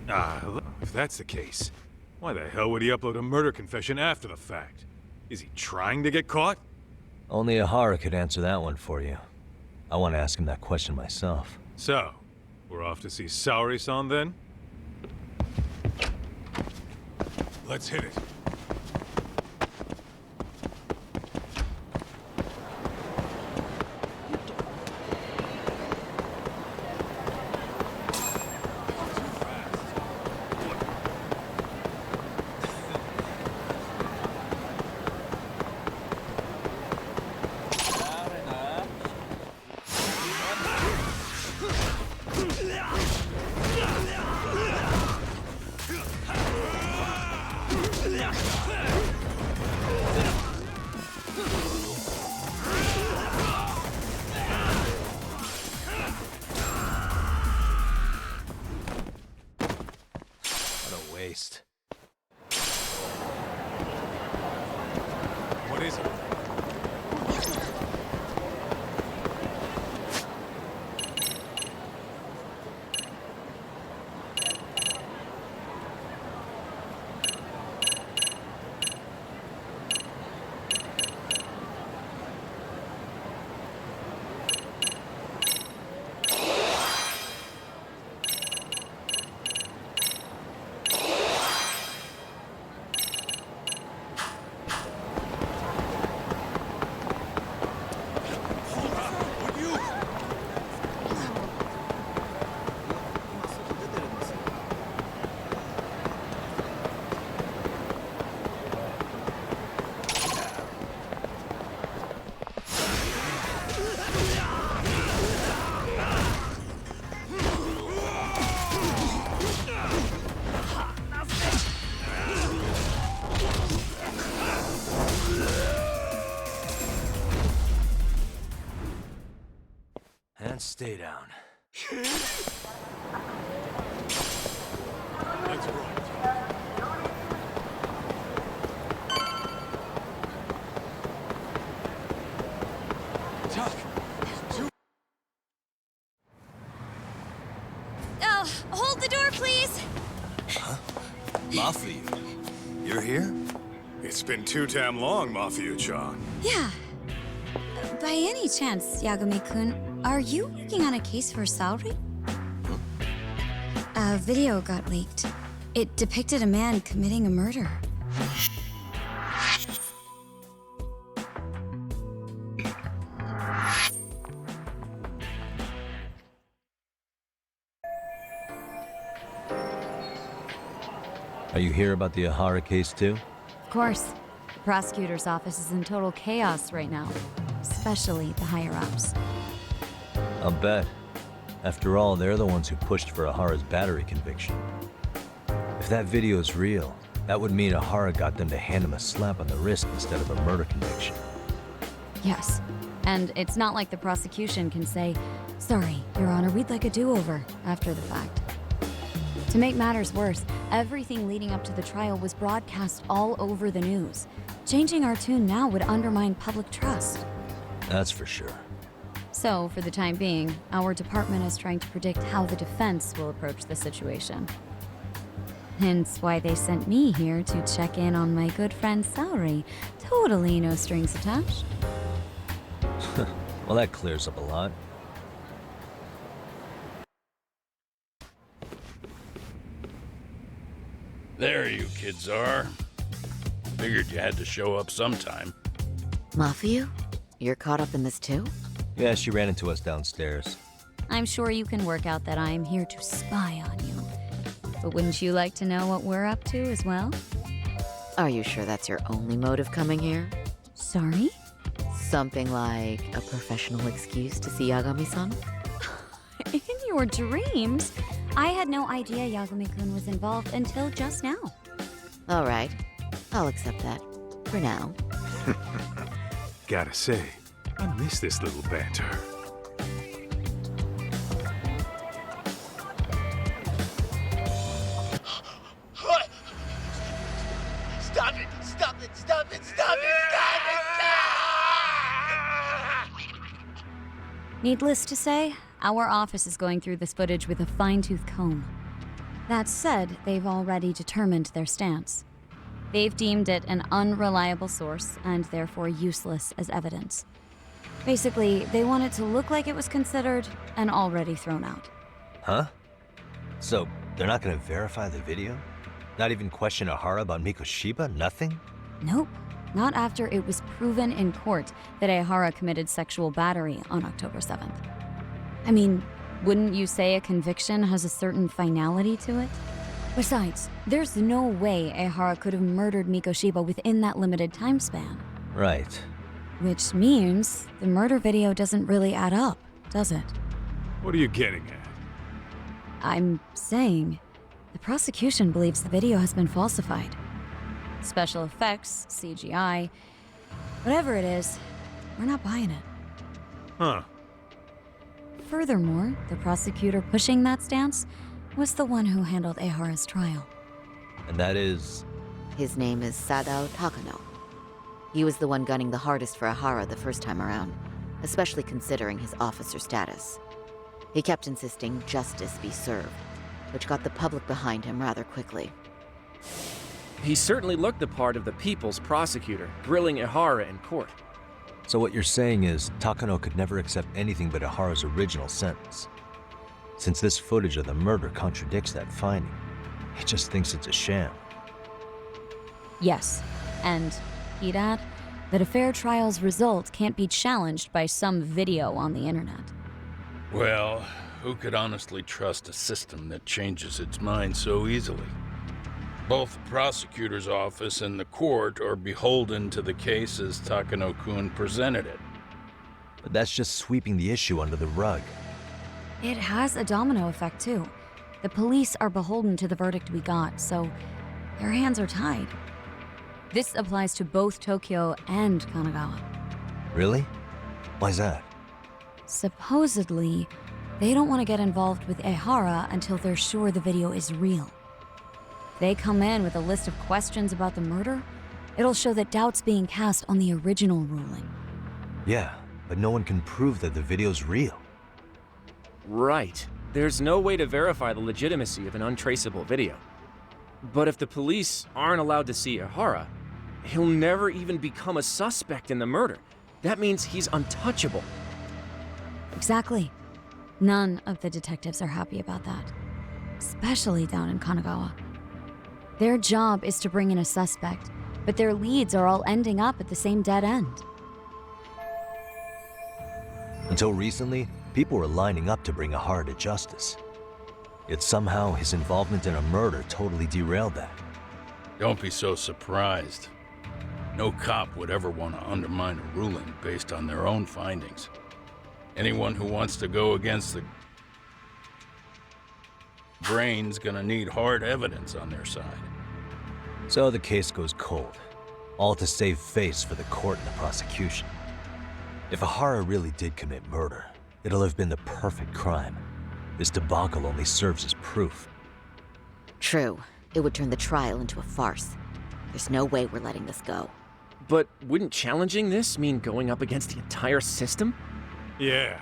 If that's the case, why the hell would he upload a murder confession after the fact? Is he trying to get caught? Only Ahara could answer that one for you. I want to ask him that question myself. So, we're off to see Saori-san then? Let's hit it. Waste. What is it? And stay down. Let's roll. Hold the door, please! Mafia, you're here? It's been too damn long, Mafia-chan. Yeah. By any chance, Yagami-kun, are you working on a case for Saori? A video got leaked. It depicted a man committing a murder. Are you here about the Ahara case too? Of course. The prosecutor's office is in total chaos right now, especially the higher-ups. I'll bet. After all, they're the ones who pushed for Ahara's battery conviction. If that video is real, that would mean Ahara got them to hand him a slap on the wrist instead of a murder conviction. Yes. And it's not like the prosecution can say, "Sorry, Your Honor, we'd like a do-over," after the fact. To make matters worse, everything leading up to the trial was broadcast all over the news. Changing our tune now would undermine public trust. That's for sure. So, for the time being, our department is trying to predict how the defense will approach the situation. Hence why they sent me here to check in on my good friend Saori. Totally no strings attached. Well, that clears up a lot. There you kids are. Figured you had to show up sometime. Mafia? You're caught up in this too? Yeah, she ran into us downstairs. I'm sure you can work out that I'm here to spy on you. But wouldn't you like to know what we're up to as well? Are you sure that's your only motive coming here? Sorry? Something like a professional excuse to see Yagami-san? In your dreams? I had no idea Yagami-kun was involved until just now. All right, I'll accept that. For now. Gotta say, I miss this little banter. Stop it! Stop it! Stop it! Stop it! Stop it! Needless to say, our office is going through this footage with a fine-tooth comb. That said, they've already determined their stance. They've deemed it an unreliable source and therefore useless as evidence. Basically, they want it to look like it was considered and already thrown out. Huh? So, they're not gonna verify the video? Not even question Ahara about Mikoshiba? Nothing? Nope. Not after it was proven in court that Ehara committed sexual battery on October 7th. I mean, wouldn't you say a conviction has a certain finality to it? Besides, there's no way Ehara could have murdered Mikoshiba within that limited time span. Right. Which means the murder video doesn't really add up, does it? What are you getting at? I'm saying the prosecution believes the video has been falsified. Special effects, CGI, whatever it is, we're not buying it. Huh. Furthermore, the prosecutor pushing that stance was the one who handled Ehara's trial. And that is... His name is Sadao Takano. He was the one gunning the hardest for Ahara the first time around, especially considering his officer status. He kept insisting justice be served, which got the public behind him rather quickly. He certainly looked the part of the people's prosecutor, grilling Ehara in court. So what you're saying is, Takano could never accept anything but Ahara's original sentence. Since this footage of the murder contradicts that finding, he just thinks it's a sham. Yes, and he'd add that a fair trial's result can't be challenged by some video on the internet. Well, who could honestly trust a system that changes its mind so easily? Both the prosecutor's office and the court are beholden to the case as Takano-kun presented it. But that's just sweeping the issue under the rug. It has a domino effect, too. The police are beholden to the verdict we got, so their hands are tied. This applies to both Tokyo and Kanagawa. Really? Why's that? Supposedly, they don't want to get involved with Ehara until they're sure the video is real. They come in with a list of questions about the murder, it'll show that doubt's being cast on the original ruling. Yeah, but no one can prove that the video's real. Right. There's no way to verify the legitimacy of an untraceable video. But if the police aren't allowed to see Ehara, he'll never even become a suspect in the murder. That means he's untouchable. Exactly. None of the detectives are happy about that. Especially down in Kanagawa. Their job is to bring in a suspect, but their leads are all ending up at the same dead end. Until recently, people were lining up to bring Ahara to justice. Yet somehow his involvement in a murder totally derailed that. Don't be so surprised. No cop would ever want to undermine a ruling based on their own findings. Anyone who wants to go against the grain's gonna need hard evidence on their side. So the case goes cold, all to save face for the court and the prosecution. If Ahara really did commit murder, it'll have been the perfect crime. This debacle only serves as proof. True, it would turn the trial into a farce. There's no way we're letting this go. But wouldn't challenging this mean going up against the entire system? Yeah.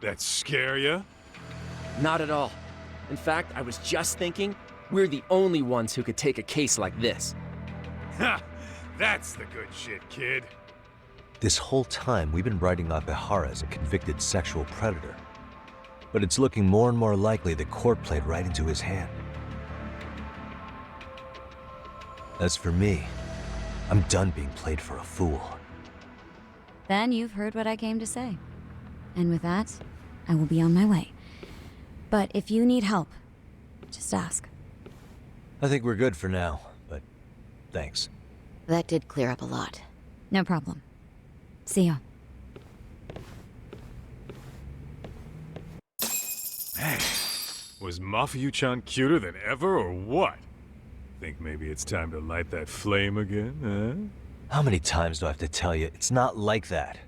That scare ya? Not at all. In fact, I was just thinking, we're the only ones who could take a case like this. Ha! That's the good shit, kid. This whole time, we've been writing off Ehara as a convicted sexual predator. But it's looking more and more likely the court played right into his hand. As for me, I'm done being played for a fool. Then you've heard what I came to say. And with that, I will be on my way. But if you need help, just ask. I think we're good for now, but thanks. That did clear up a lot. No problem. See ya. Man, was Mafuyu-chan cuter than ever or what? Think maybe it's time to light that flame again, How many times do I have to tell you, it's not like that?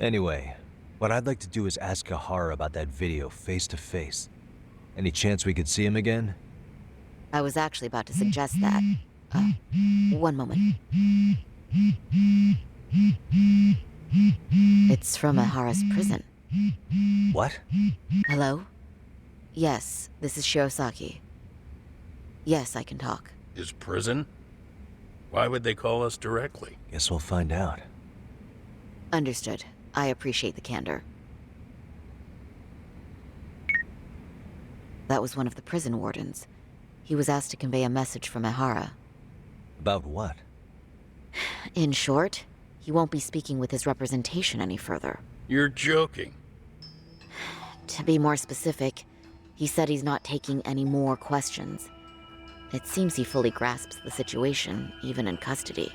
Anyway, what I'd like to do is ask Ahara about that video face to face. Any chance we could see him again? I was actually about to suggest that. One moment. It's from Ehara's prison. What? Hello? Yes, this is Shirosaki. Yes, I can talk. His prison? Why would they call us directly? Guess we'll find out. Understood. I appreciate the candor. That was one of the prison wardens. He was asked to convey a message from Ehara. About what? In short, he won't be speaking with his representation any further. You're joking. To be more specific, he said he's not taking any more questions. It seems he fully grasps the situation, even in custody.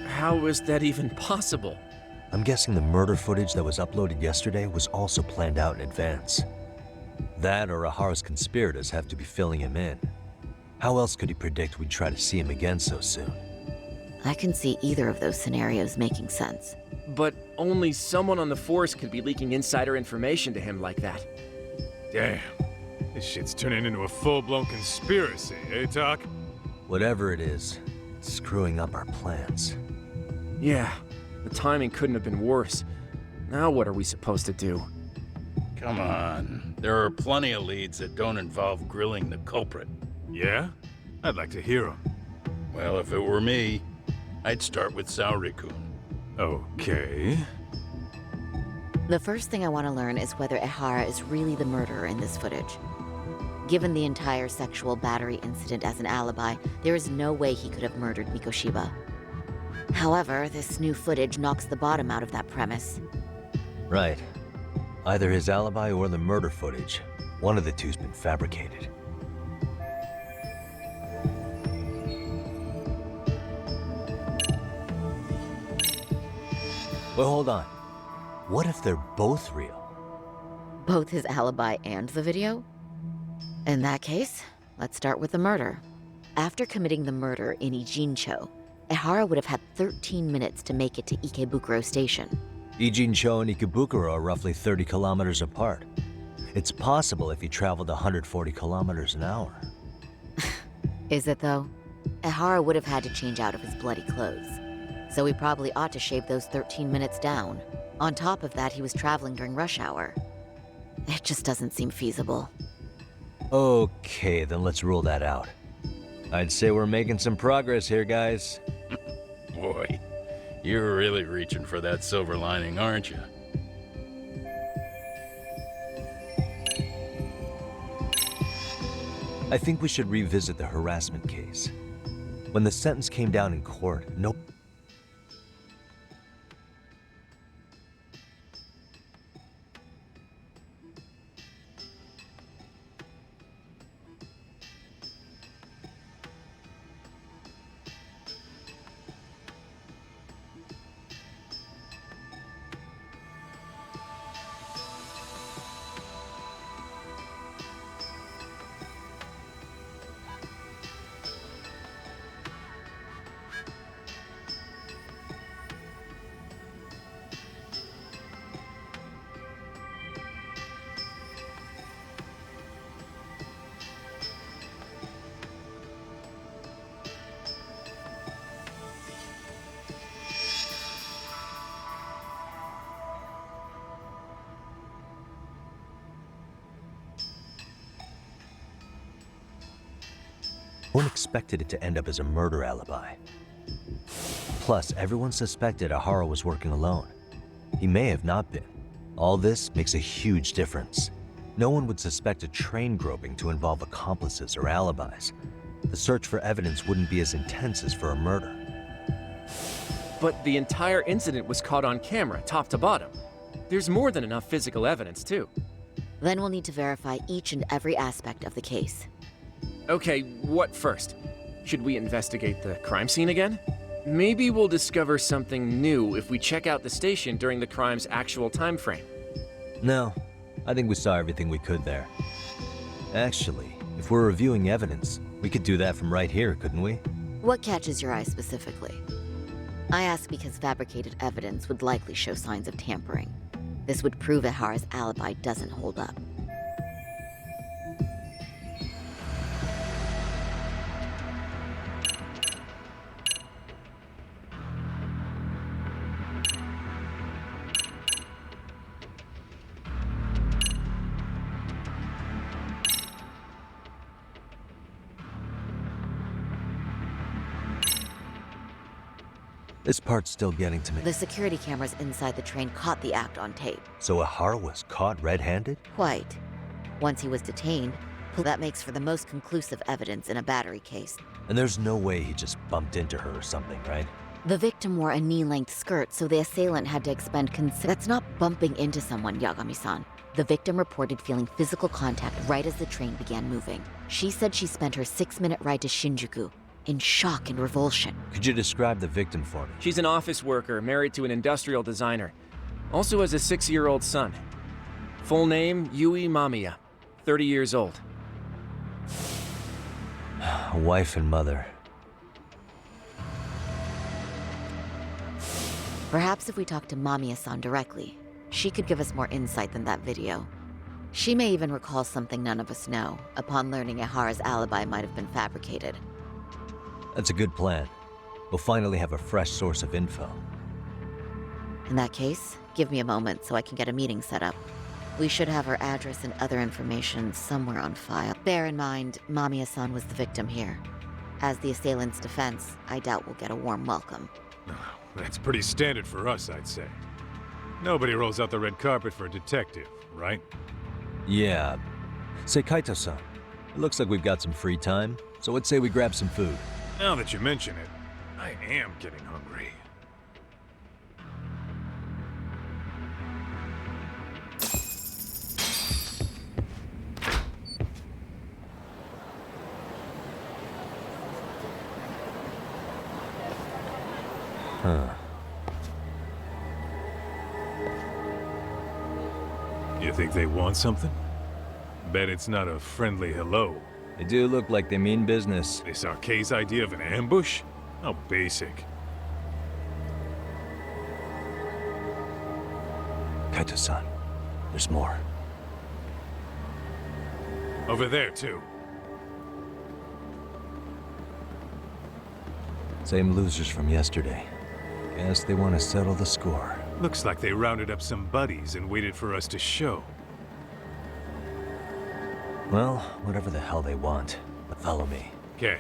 How is that even possible? I'm guessing the murder footage that was uploaded yesterday was also planned out in advance. That or Ahara's conspirators have to be filling him in. How else could he predict we'd try to see him again so soon? I can see either of those scenarios making sense. But only someone on the force could be leaking insider information to him like that. Damn. This shit's turning into a full-blown conspiracy, eh, Doc? Whatever it is, it's screwing up our plans. Yeah, the timing couldn't have been worse. Now what are we supposed to do? Come on. There are plenty of leads that don't involve grilling the culprit. Yeah? I'd like to hear them. Well, if it were me, I'd start with Saori-kun. Okay. The first thing I want to learn is whether Ehara is really the murderer in this footage. Given the entire sexual battery incident as an alibi, there is no way he could have murdered Mikoshiba. However, this new footage knocks the bottom out of that premise. Right. Either his alibi or the murder footage. One of the two's been fabricated. Well, hold on. What if they're both real? Both his alibi and the video? In that case, let's start with the murder. After committing the murder in Ijincho, Ehara would have had 13 minutes to make it to Ikebukuro Station. Ijincho and Ikebukuro are roughly 30 kilometers apart. It's possible if he traveled 140 kilometers an hour. Is it though? Ehara would have had to change out of his bloody clothes. So he probably ought to shave those 13 minutes down. On top of that, he was traveling during rush hour. It just doesn't seem feasible. Okay, then let's rule that out. I'd say we're making some progress here, guys. Boy, you're really reaching for that silver lining, aren't you? I think we should revisit the harassment case. When the sentence came down in court, no... No one expected it to end up as a murder alibi. Plus, everyone suspected Ehara was working alone. He may have not been. All this makes a huge difference. No one would suspect a train groping to involve accomplices or alibis. The search for evidence wouldn't be as intense as for a murder. But the entire incident was caught on camera, top to bottom. There's more than enough physical evidence, too. Then we'll need to verify each and every aspect of the case. Okay, what first? Should we investigate the crime scene again? Maybe we'll discover something new if we check out the station during the crime's actual time frame. No, I think we saw everything we could there. Actually, if we're reviewing evidence, we could do that from right here, couldn't we? What catches your eye specifically? I ask because fabricated evidence would likely show signs of tampering. This would prove Ehara's alibi doesn't hold up. This part's still getting to me. The security cameras inside the train caught the act on tape. So Ihara was caught red-handed? Quite. Once he was detained, that makes for the most conclusive evidence in a battery case. And there's no way he just bumped into her or something, right? The victim wore a knee-length skirt, so the assailant had to expend That's not bumping into someone, Yagami-san. The victim reported feeling physical contact right as the train began moving. She said she spent her 6-minute ride to Shinjuku in shock and revulsion. Could you describe the victim for me? She's an office worker, married to an industrial designer. Also has a 6-year-old son. Full name, Yui Mamiya. 30 years old. A wife and mother. Perhaps if we talk to Mamiya-san directly, she could give us more insight than that video. She may even recall something none of us know, upon learning Ihara's alibi might have been fabricated. That's a good plan. We'll finally have a fresh source of info. In that case, give me a moment so I can get a meeting set up. We should have her address and other information somewhere on file. Bear in mind, Mamiya-san was the victim here. As the assailant's defense, I doubt we'll get a warm welcome. That's pretty standard for us, I'd say. Nobody rolls out the red carpet for a detective, right? Yeah. Say, Kaito-san, it looks like we've got some free time, so let's say we grab some food. Now that you mention it, I am getting hungry. Huh. You think they want something? Bet it's not a friendly hello. They do look like they mean business. They saw Kay's idea of an ambush? How basic. Kaito-san, there's more. Over there, too. Same losers from yesterday. Guess they want to settle the score. Looks like they rounded up some buddies and waited for us to show. Well, whatever the hell they want, follow me. Okay.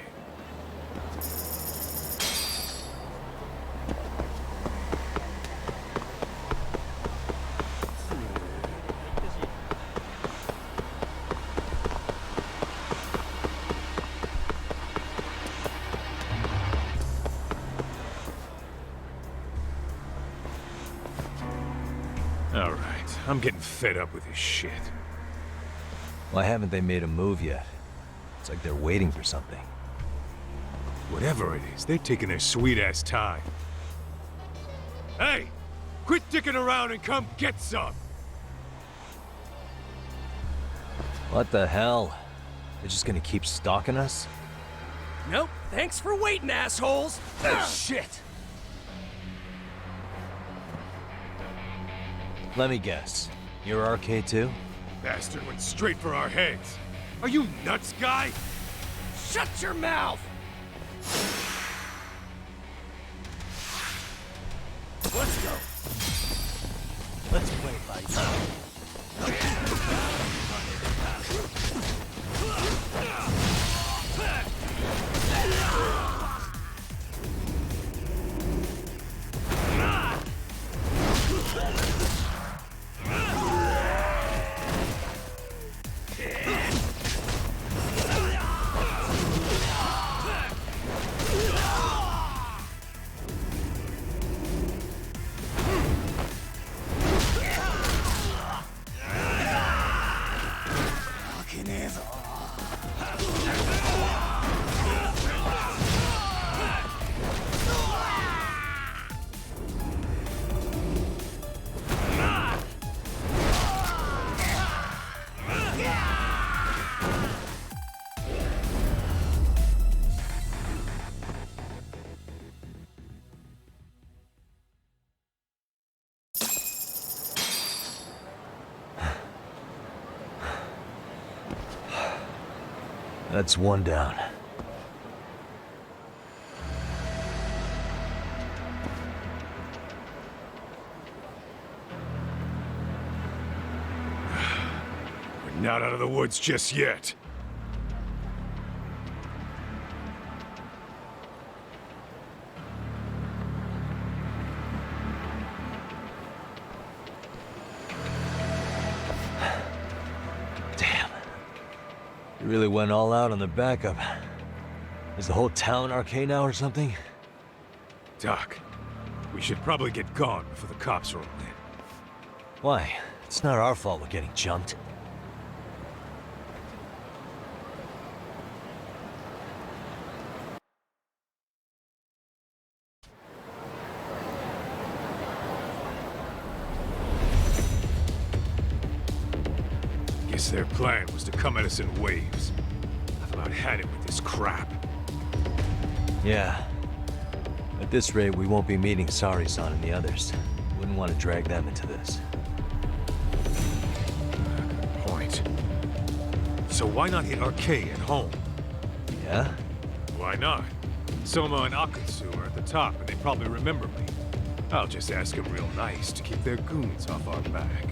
All right, I'm getting fed up with this shit. Why haven't they made a move yet? It's like they're waiting for something. Whatever it is, they're taking their sweet-ass time. Hey! Quit dicking around and come get some! What the hell? They're just gonna keep stalking us? Nope. Thanks for waiting, assholes. Oh, shit! Let me guess. You're RK too? Bastard went straight for our heads. Are you nuts, guy? Shut your mouth! Let's go. Let's play by ear. That's one down. We're not out of the woods just yet. You really went all out on the backup. Is the whole town arcade now or something? Doc, we should probably get gone before the cops roll in. Why? It's not our fault we're getting jumped. Guess their plan was to come at us in waves. I've about had it with this crap. Yeah. At this rate, we won't be meeting Sari-san and the others. Wouldn't want to drag them into this. Good point. So why not hit Arcade at home? Yeah? Why not? Soma and Akatsu are at the top, and they probably remember me. I'll just ask them real nice to keep their goons off our back.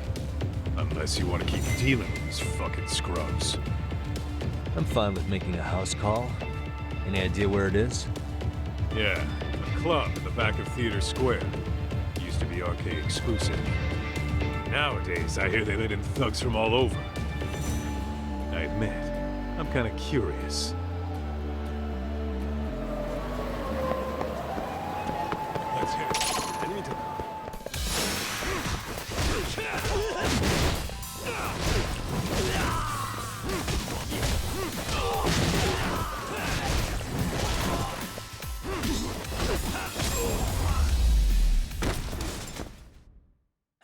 Unless you want to keep dealing with these fucking scrubs. I'm fine with making a house call. Any idea where it is? Yeah, a club in the back of Theater Square. Used to be arcade exclusive. Nowadays, I hear they let in thugs from all over. I admit, I'm kind of curious. Let's hit it.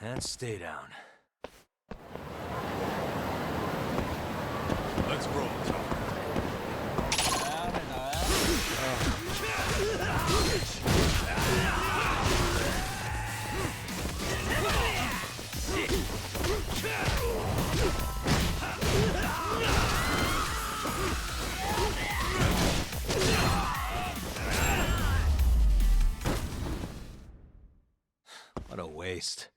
And stay down. Let's roll, Tom. What a waste.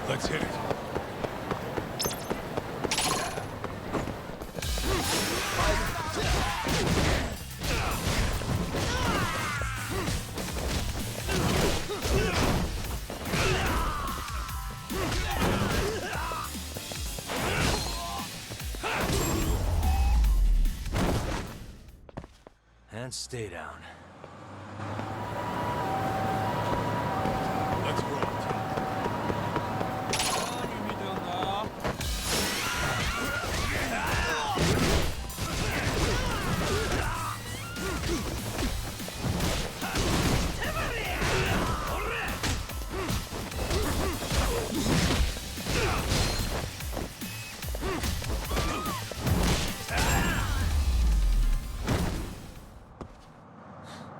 Let's hit it. And stay down. Let's roll, Tom.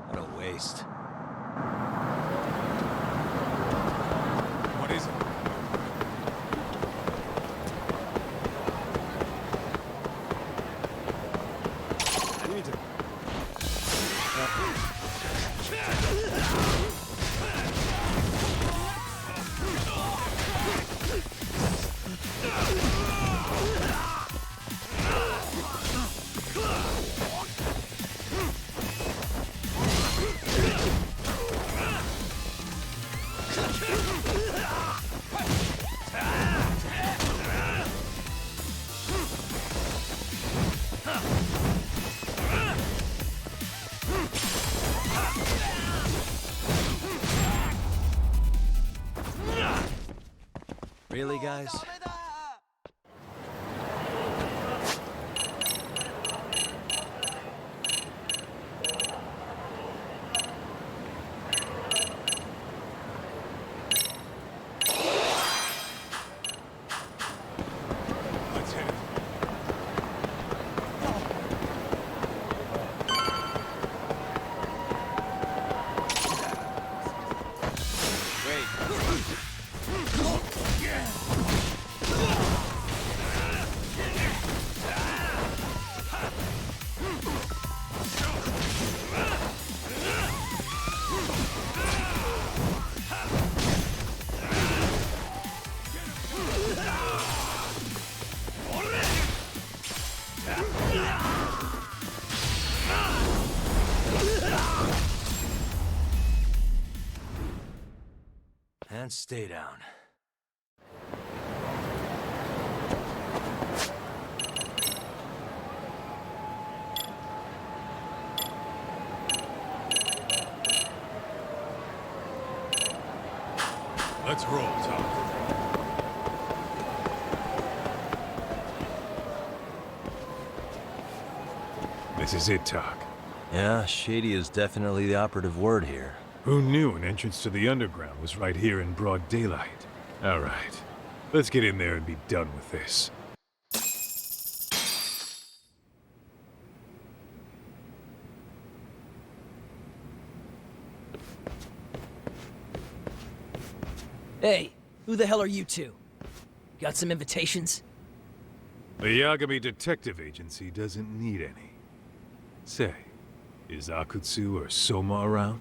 What a waste. What is it? Really, guys? and stay down. Let's roll, Tom. This is it, Talk. Yeah, shady is definitely the operative word here. Who knew an entrance to the underground was right here in broad daylight? All right, let's get in there and be done with this. Hey, who the hell are you two? Got some invitations? The Yagami Detective Agency doesn't need any. Say, is Akutsu or Soma around?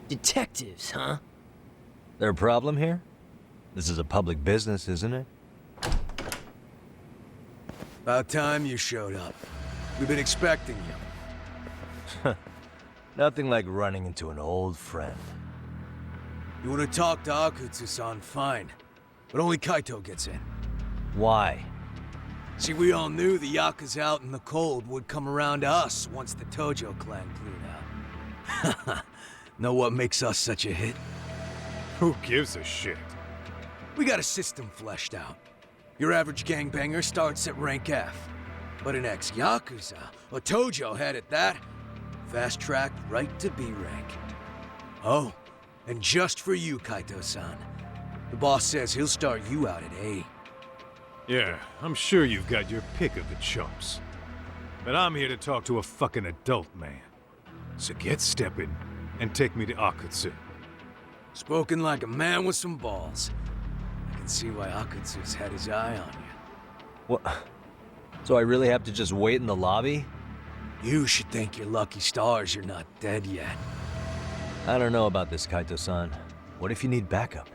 Detectives, huh? There a problem here? This is a public business, isn't it? About time you showed up. We've been expecting you. Nothing like running into an old friend. You want to talk to Akutsu-san, fine. But only Kaito gets in. Why? See, we all knew the Yakuza out in the cold would come around to us once the Tojo clan cleared out. Know what makes us such a hit? Who gives a shit? We got a system fleshed out. Your average gangbanger starts at rank F. But an ex-Yakuza, a Tojo head at that, fast-tracked right to B rank. Oh, and just for you, Kaito-san. The boss says he'll start you out at A. Yeah, I'm sure you've got your pick of the chumps. But I'm here to talk to a fucking adult man. So get stepping and take me to Akutsu. Spoken like a man with some balls. I can see why Akutsu's had his eye on you. What? So I really have to just wait in the lobby? You should thank your lucky stars you're not dead yet. I don't know about this, Kaito-san. What if you need backup?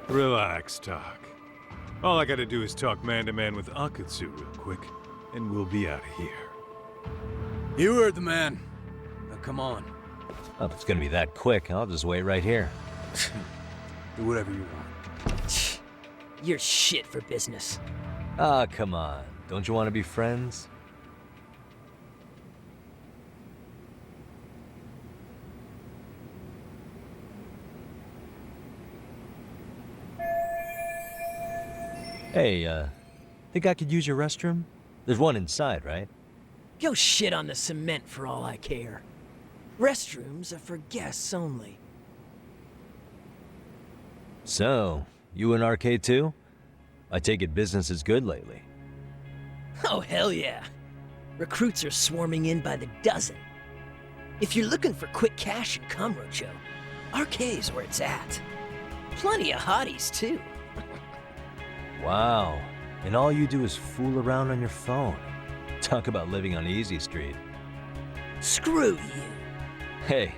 Relax, Talk. All I gotta do is talk man-to-man with Akutsu real quick, and we'll be out of here. You heard the man. Now come on. Well, if it's gonna be that quick, I'll just wait right here. Do whatever you want. You're shit for business. Ah, come on. Don't you want to be friends? Hey, think I could use your restroom? There's one inside, right? Go shit on the cement for all I care. Restrooms are for guests only. So, you in arcade too? I take it business is good lately. Oh, hell yeah. Recruits are swarming in by the dozen. If you're looking for quick cash in Kamurocho, arcade's where it's at. Plenty of hotties, too. Wow. And all you do is fool around on your phone. Talk about living on Easy Street. Screw you. Hey,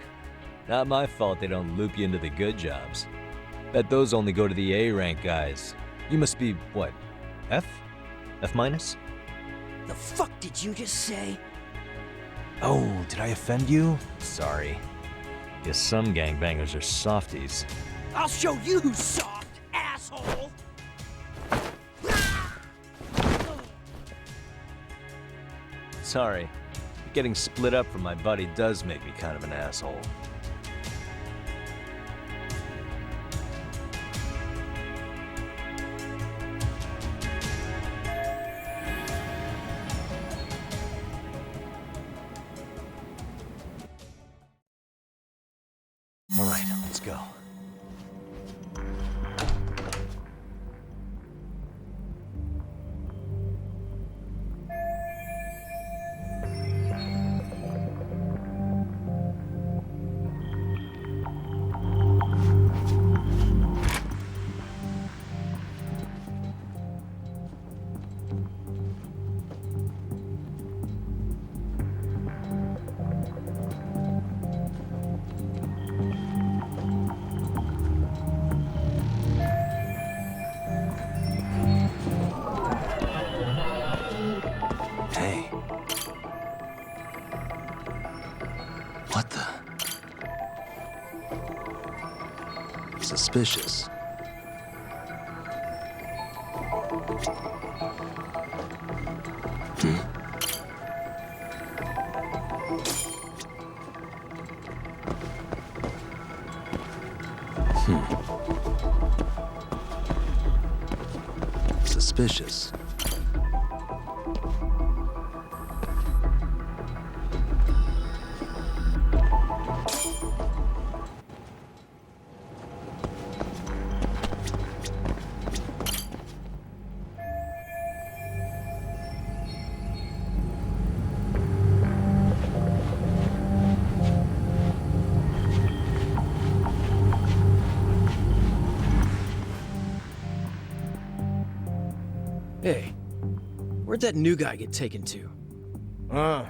not my fault they don't loop you into the good jobs. Bet those only go to the A-rank guys. You must be, what, F? F minus? The fuck did you just say? Oh, did I offend you? Sorry. Guess some gangbangers are softies. I'll show you who's soft, asshole! Sorry. Getting split up from my buddy does make me kind of an asshole. All right, let's go. Suspicious. Suspicious. Hey, where'd that new guy get taken to? I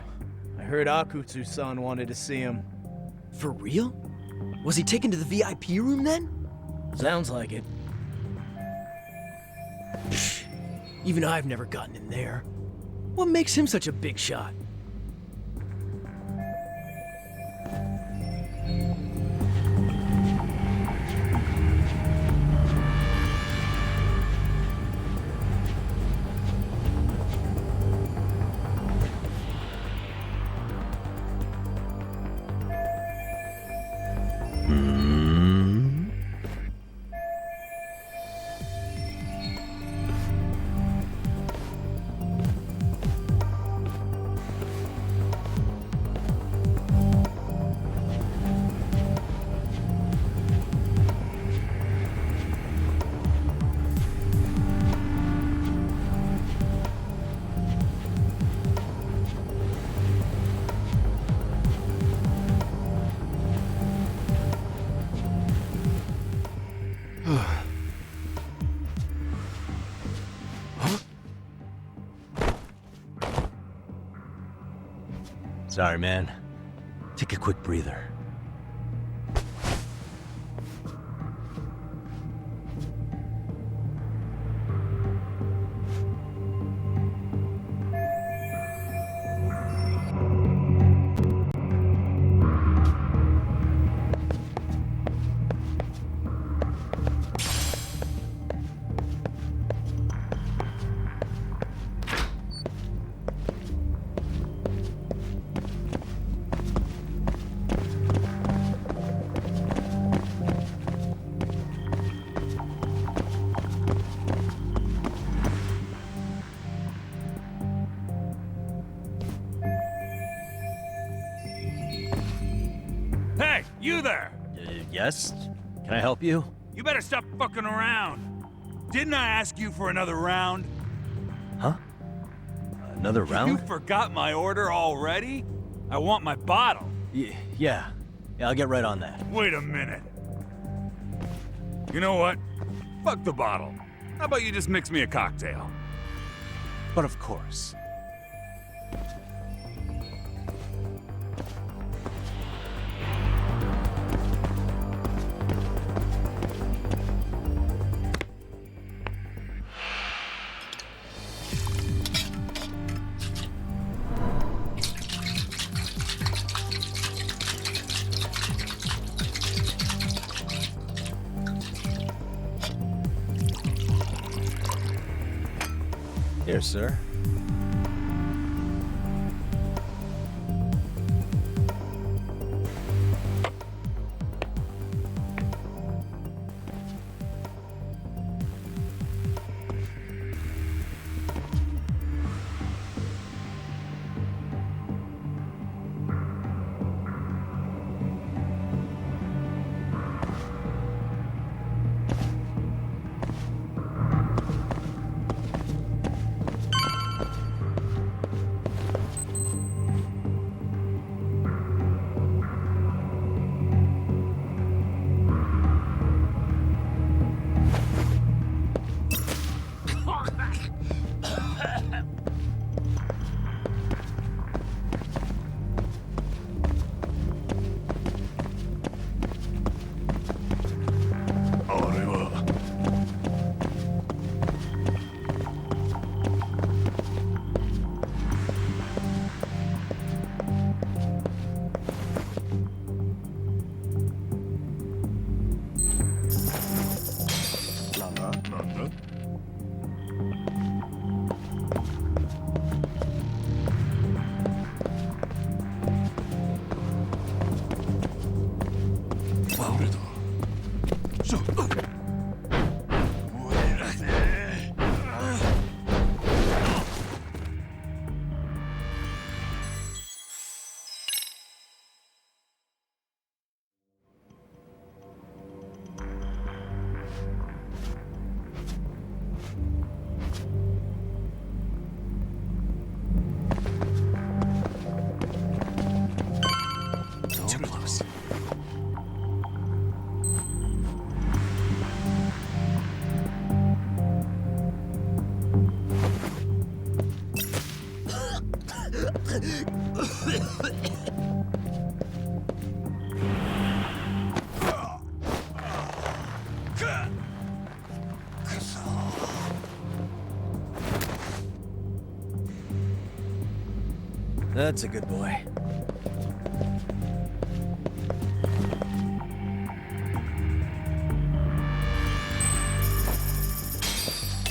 heard Akutsu-san wanted to see him. For real? Was he taken to the VIP room then? Sounds like it. Even I've never gotten in there. What makes him such a big shot? Sorry, man. Take a quick breather. Hey, you there! Yes? Can I help you? You better stop fucking around. Didn't I ask you for another round? Huh? Another round? You forgot my order already? I want my bottle. Yeah, I'll get right on that. Wait a minute. You know what? Fuck the bottle. How about you just mix me a cocktail? But of course. Here, sir. That's a good boy.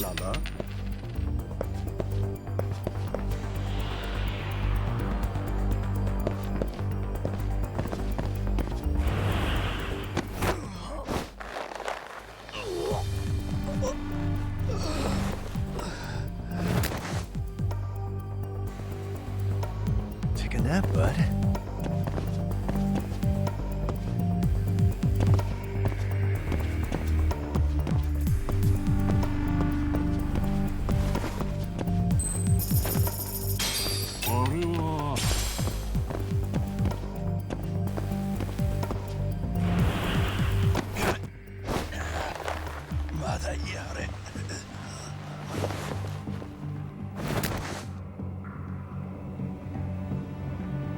Lala. Take a nap, bud.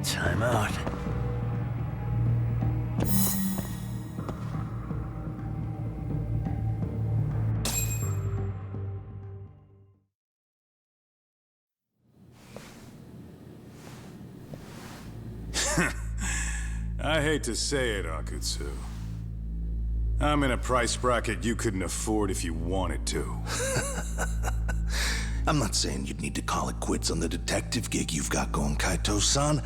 Time out. I hate to say it, Akutsu. I'm in a price bracket you couldn't afford if you wanted to. I'm not saying you'd need to call it quits on the detective gig you've got going, Kaito-san.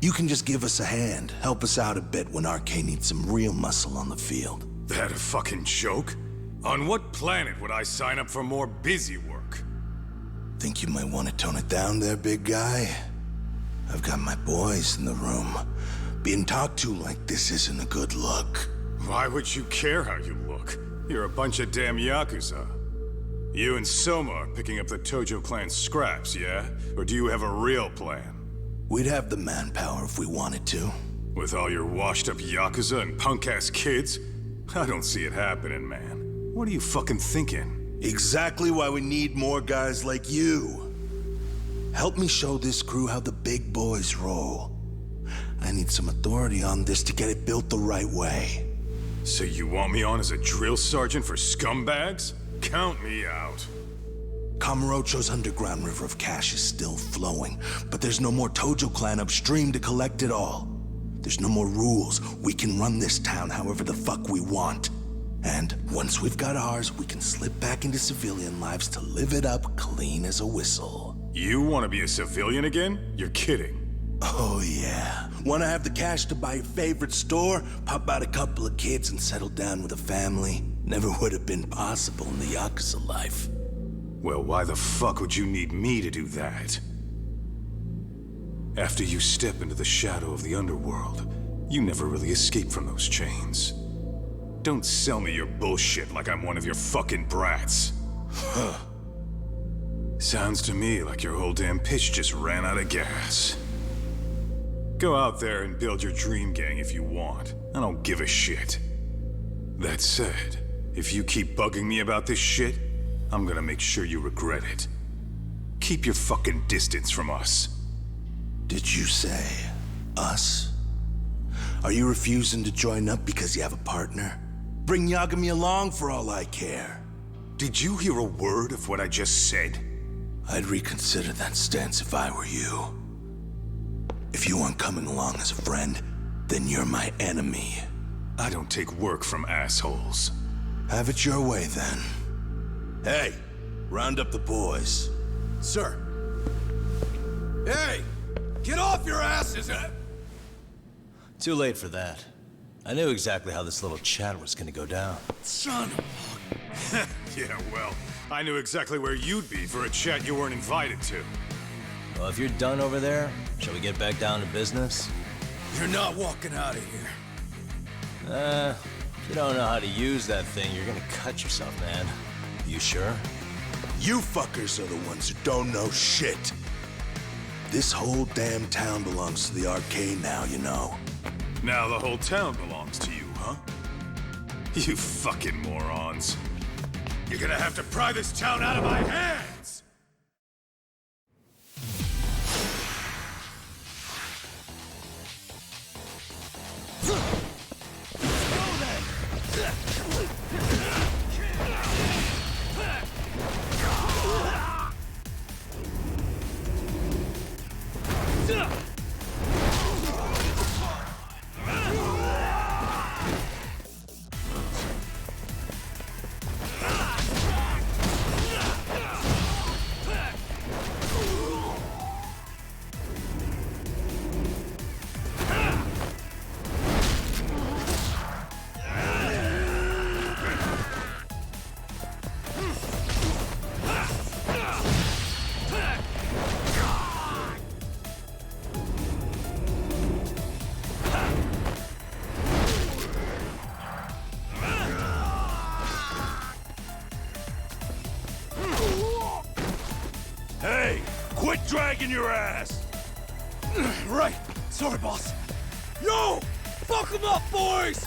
You can just give us a hand, help us out a bit when RK needs some real muscle on the field. That a fucking joke? On what planet would I sign up for more busy work? Think you might want to tone it down there, big guy? I've got my boys in the room. Being talked to like this isn't a good look. Why would you care how you look? You're a bunch of damn Yakuza. You and Soma are picking up the Tojo clan scraps, yeah? Or do you have a real plan? We'd have the manpower if we wanted to. With all your washed-up Yakuza and punk-ass kids? I don't see it happening, man. What are you fucking thinking? Exactly why we need more guys like you. Help me show this crew how the big boys roll. I need some authority on this to get it built the right way. So you want me on as a drill sergeant for scumbags? Count me out. Kamurocho's underground river of cash is still flowing, but there's no more Tojo clan upstream to collect it all. There's no more rules. We can run this town however the fuck we want. And once we've got ours, we can slip back into civilian lives to live it up clean as a whistle. You want to be a civilian again? You're kidding. Oh yeah. Want to have the cash to buy your favorite store, pop out a couple of kids and settle down with a family? Never would have been possible in the Yakuza life. Well, why the fuck would you need me to do that? After you step into the shadow of the underworld, you never really escape from those chains. Don't sell me your bullshit like I'm one of your fucking brats. Huh. Sounds to me like your whole damn pitch just ran out of gas. Go out there and build your dream gang if you want. I don't give a shit. That said, if you keep bugging me about this shit, I'm gonna make sure you regret it. Keep your fucking distance from us. Did you say us? Are you refusing to join up because you have a partner? Bring Yagami along for all I care. Did you hear a word of what I just said? I'd reconsider that stance if I were you. If you aren't coming along as a friend, then you're my enemy. I don't take work from assholes. Have it your way, then. Hey, round up the boys. Sir. Hey! Get off your asses! Too late for that. I knew exactly how this little chat was gonna go down. Son of Yeah, well, I knew exactly where you'd be for a chat you weren't invited to. Well, if you're done over there, shall we get back down to business? You're not walking out of here. If you don't know how to use that thing, you're gonna cut yourself, man. You sure? You fuckers are the ones who don't know shit. This whole damn town belongs to the arcade now, you know. Now the whole town belongs to you, huh? You fucking morons. You're gonna have to pry this town out of my hands! Hey, quit dragging your ass! Right. Sorry, boss. Yo! Fuck them up, boys!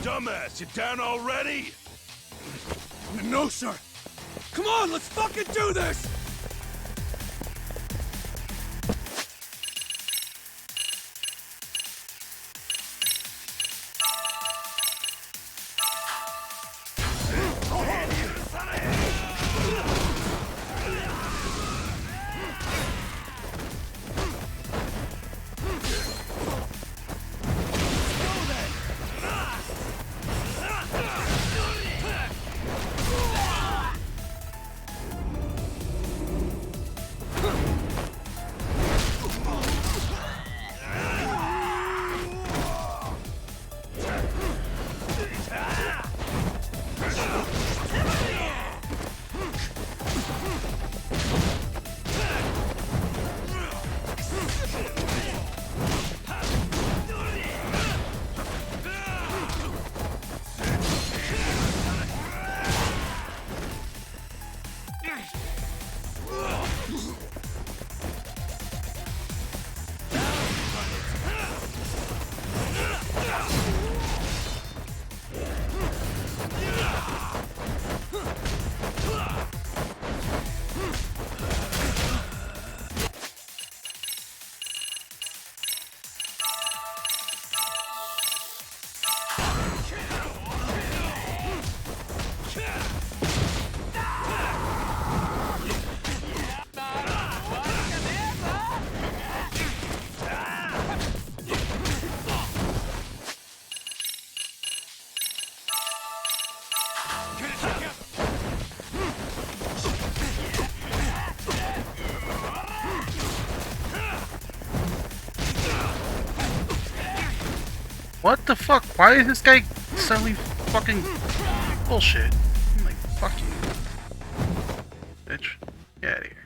Dumbass, you down already? No, sir. Come on, let's fucking do this! What the fuck? Why is this guy suddenly fucking bullshit? I'm like, fuck you. Bitch. Get out of here.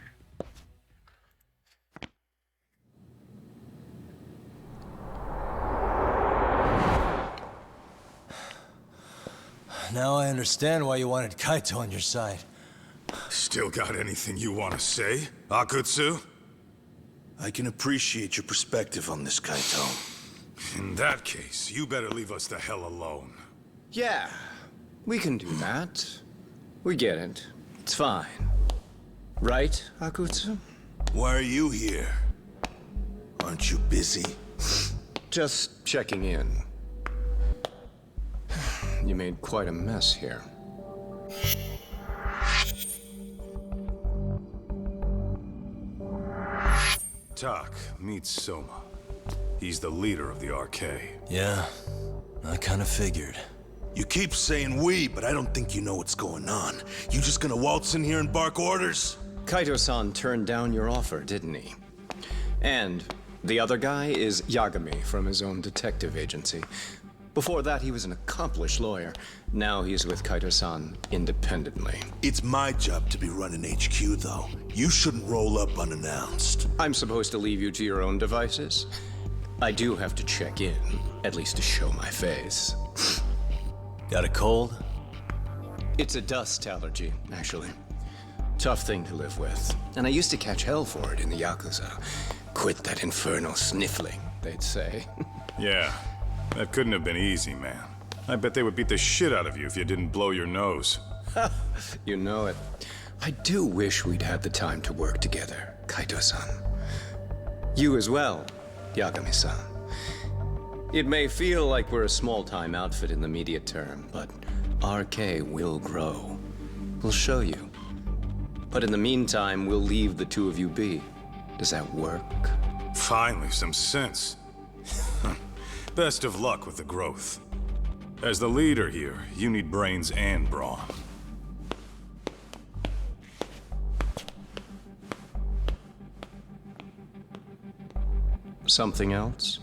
Now I understand why you wanted Kaito on your side. Still got anything you want to say, Akutsu? I can appreciate your perspective on this, Kaito. In that case, you better leave us the hell alone. Yeah, we can do that. We get it. It's fine. Right, Akutsu? Why are you here? Aren't you busy? Just checking in. You made quite a mess here. Tak, meet Soma. He's the leader of the RK. Yeah, I kind of figured. You keep saying we, but I don't think you know what's going on. You just gonna waltz in here and bark orders? Kaito-san turned down your offer, didn't he? And the other guy is Yagami from his own detective agency. Before that, he was an accomplished lawyer. Now he's with Kaito-san independently. It's my job to be running HQ, though. You shouldn't roll up unannounced. I'm supposed to leave you to your own devices? I do have to check in, at least to show my face. Got a cold? It's a dust allergy, actually. Tough thing to live with. And I used to catch hell for it in the Yakuza. Quit that infernal sniffling, they'd say. Yeah, that couldn't have been easy, man. I bet they would beat the shit out of you if you didn't blow your nose. You know it. I do wish we'd had the time to work together, Kaito-san. You as well, Yagami-san. It may feel like we're a small-time outfit in the immediate term, but RK will grow. We'll show you. But in the meantime, we'll leave the two of you be. Does that work? Finally, some sense. Best of luck with the growth. As the leader here, you need brains and brawn. Something else?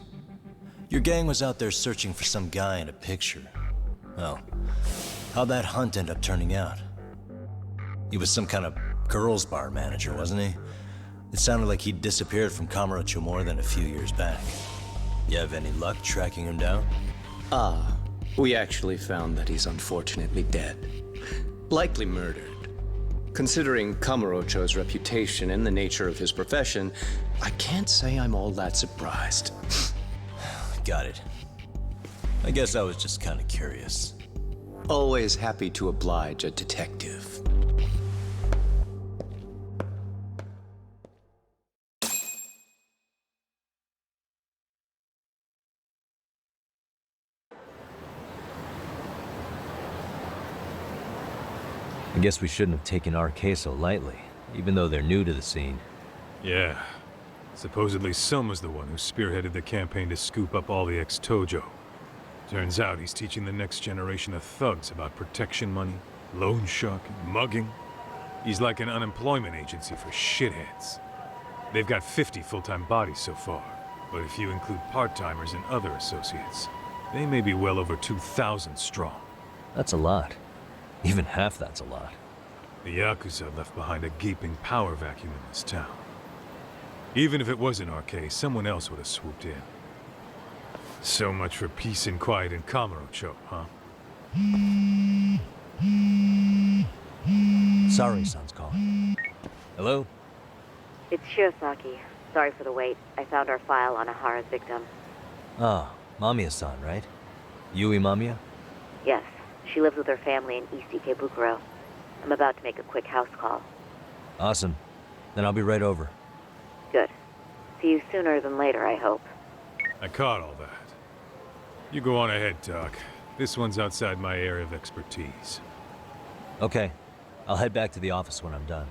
Your gang was out there searching for some guy in a picture. Oh, how'd that hunt end up turning out? He was some kind of girls' bar manager, wasn't he? It sounded like he'd disappeared from Kamurocho more than a few years back. You have any luck tracking him down? Ah, we actually found that he's unfortunately dead. Likely murdered. Considering Kamurocho's reputation and the nature of his profession, I can't say I'm all that surprised. Got it. I guess I was just kind of curious. Always happy to oblige a detective. I guess we shouldn't have taken RK so lightly, even though they're new to the scene. Yeah. Supposedly Selma's the one who spearheaded the campaign to scoop up all the ex-Tojo. Turns out he's teaching the next generation of thugs about protection money, loan sharking, mugging. He's like an unemployment agency for shitheads. They've got 50 full-time bodies so far, but if you include part-timers and other associates, they may be well over 2,000 strong. That's a lot. Even half that's a lot. The Yakuza left behind a gaping power vacuum in this town. Even if it wasn't RK, someone else would have swooped in. So much for peace and quiet in Kamurocho, huh? Sorry-san's calling. Hello? It's Shirosaki. Sorry for the wait. I found our file on Ahara's victim. Ah, Mamiya-san, right? Yui Mamiya? Yes, she lives with her family in East Ikebukuro. I'm about to make a quick house call. Awesome. Then I'll be right over. Good. See you sooner than later, I hope. I caught all that. You go on ahead, Doc. This one's outside my area of expertise. Okay. I'll head back to the office when I'm done.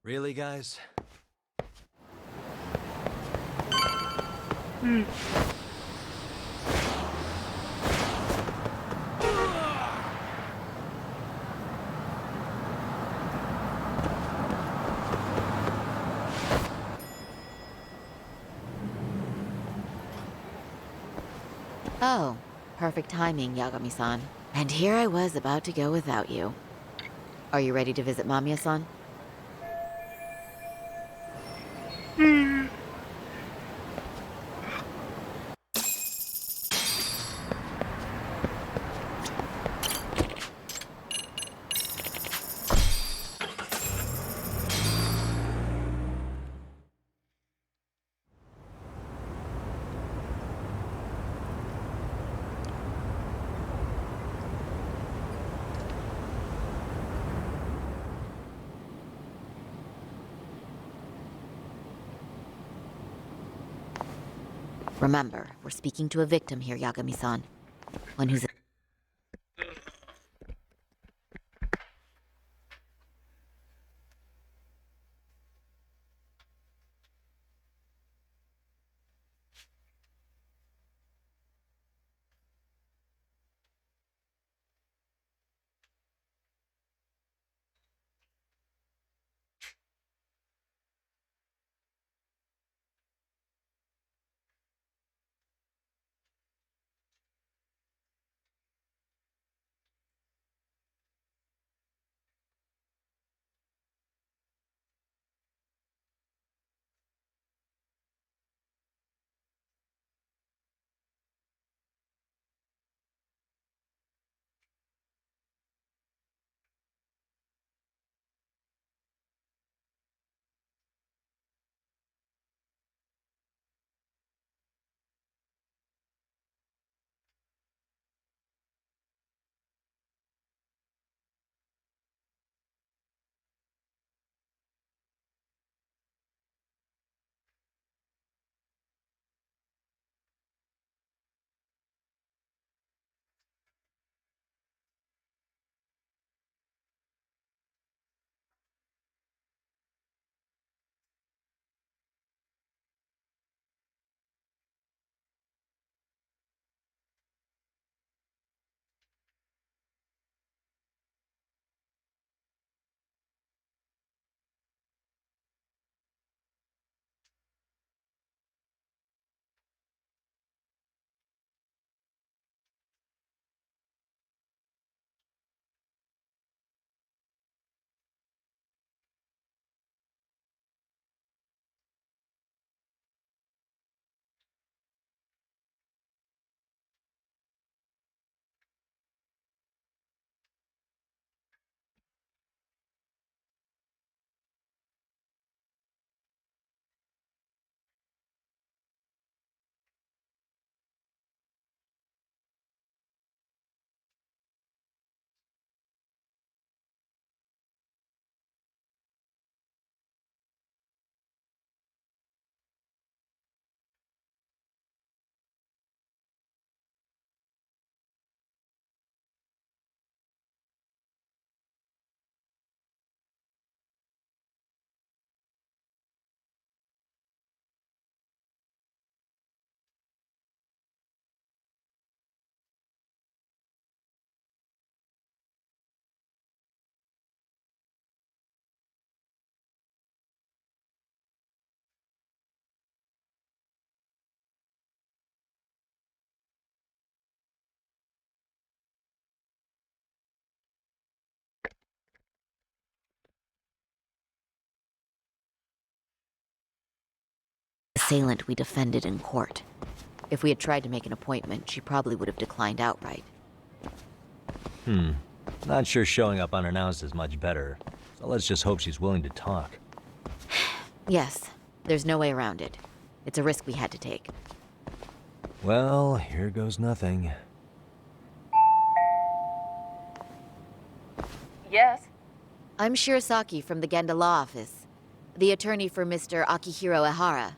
Really, guys? Oh, perfect timing, Yagami-san. And here I was about to go without you. Are you ready to visit Mamiya-san? Remember, we're speaking to a victim here, Yagami-san. One who's assailant we defended in court. If we had tried to make an appointment, she probably would have declined outright. Not sure showing up unannounced is much better, so let's just hope she's willing to talk. Yes, there's no way around it. It's a risk we had to take. Well, here goes nothing. Yes? I'm Shirasaki from the Genda Law Office, the attorney for Mr. Akihiro Ehara.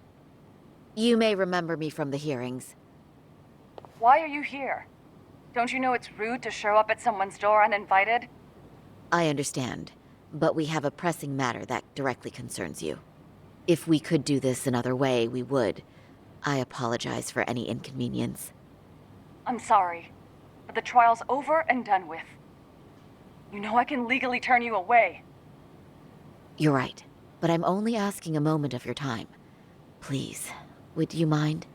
You may remember me from the hearings. Why are you here? Don't you know it's rude to show up at someone's door uninvited? I understand, but we have a pressing matter that directly concerns you. If we could do this another way, we would. I apologize for any inconvenience. I'm sorry, but the trial's over and done with. You know I can legally turn you away. You're right, but I'm only asking a moment of your time. Please, would you mind?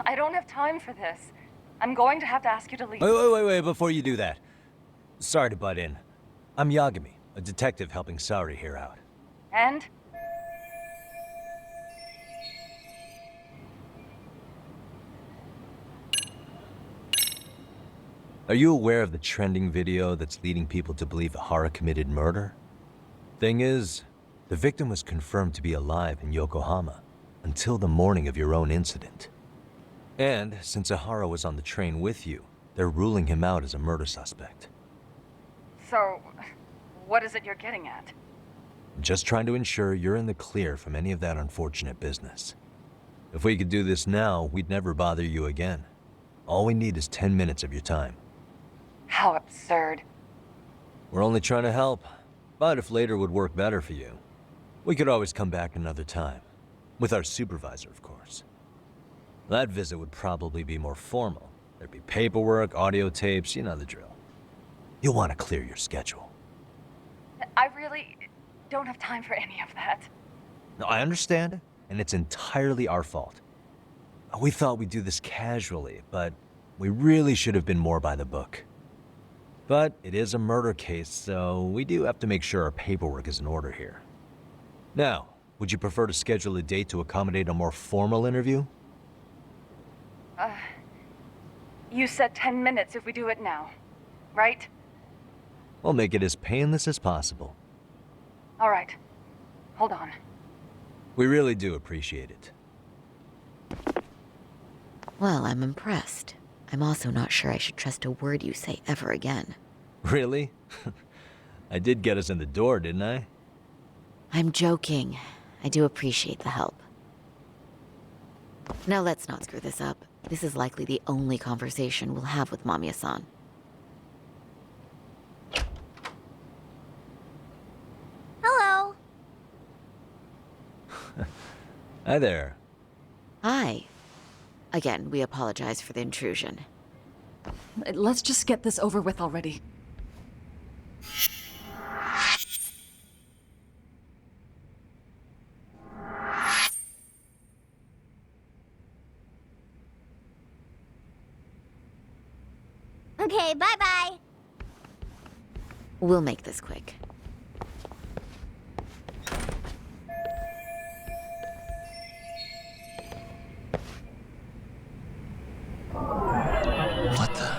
I don't have time for this. I'm going to have to ask you to leave. Wait, before you do that. Sorry to butt in. I'm Yagami, a detective helping Saori here out. And? Are you aware of the trending video that's leading people to believe Ehara committed murder? Thing is, the victim was confirmed to be alive in Yokohama until the morning of your own incident. And since Ehara was on the train with you, they're ruling him out as a murder suspect. So, what is it you're getting at? I'm just trying to ensure you're in the clear from any of that unfortunate business. If we could do this now, we'd never bother you again. All we need is 10 minutes of your time. How absurd. We're only trying to help, but if later would work better for you, we could always come back another time. With our supervisor, of course. That visit would probably be more formal. There'd be paperwork, audio tapes, you know the drill. You'll want to clear your schedule. I really don't have time for any of that. No, I understand, and it's entirely our fault. We thought we'd do this casually, but we really should have been more by the book. But it is a murder case, so we do have to make sure our paperwork is in order here. Now, would you prefer to schedule a date to accommodate a more formal interview? You said 10 minutes if we do it now, right? We'll make it as painless as possible. All right. Hold on. We really do appreciate it. Well, I'm impressed. I'm also not sure I should trust a word you say ever again. Really? I did get us in the door, didn't I? I'm joking. I do appreciate the help. Now let's not screw this up. This is likely the only conversation we'll have with Mamiya-san. Hello. Hi there. Hi. Again, we apologize for the intrusion. Let's just get this over with already. Okay, bye-bye. We'll make this quick. What the?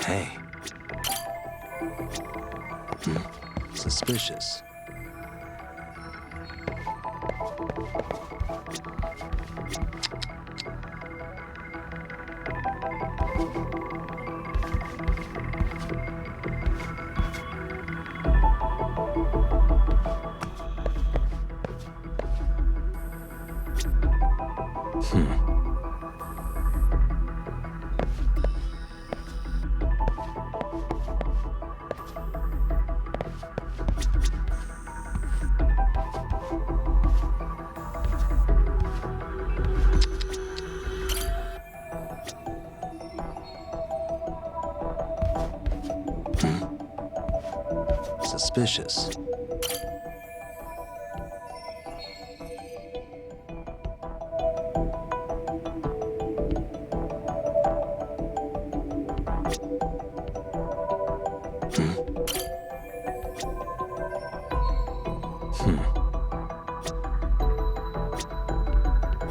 Hey. Suspicious. Suspicious.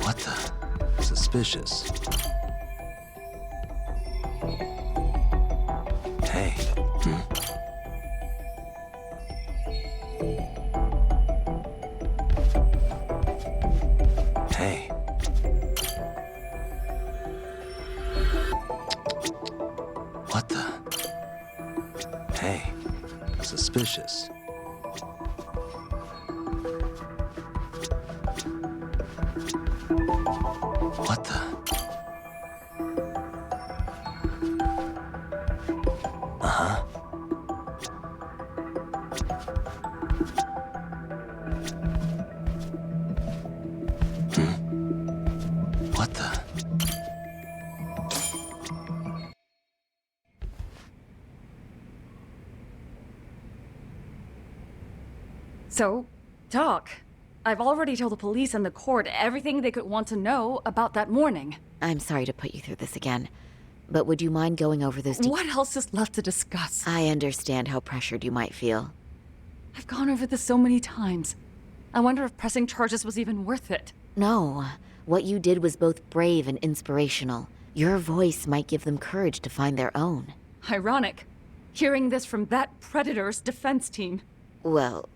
What the? Suspicious. Hey. Hey. What the? Hey. Suspicious. What the? Uh-huh. What the? So, talk. I've already told the police and the court everything they could want to know about that morning. I'm sorry to put you through this again, but would you mind going over those What else is left to discuss? I understand how pressured you might feel. I've gone over this so many times. I wonder if pressing charges was even worth it. No, what you did was both brave and inspirational. Your voice might give them courage to find their own. Ironic. Hearing this from that Predator's defense team. Well,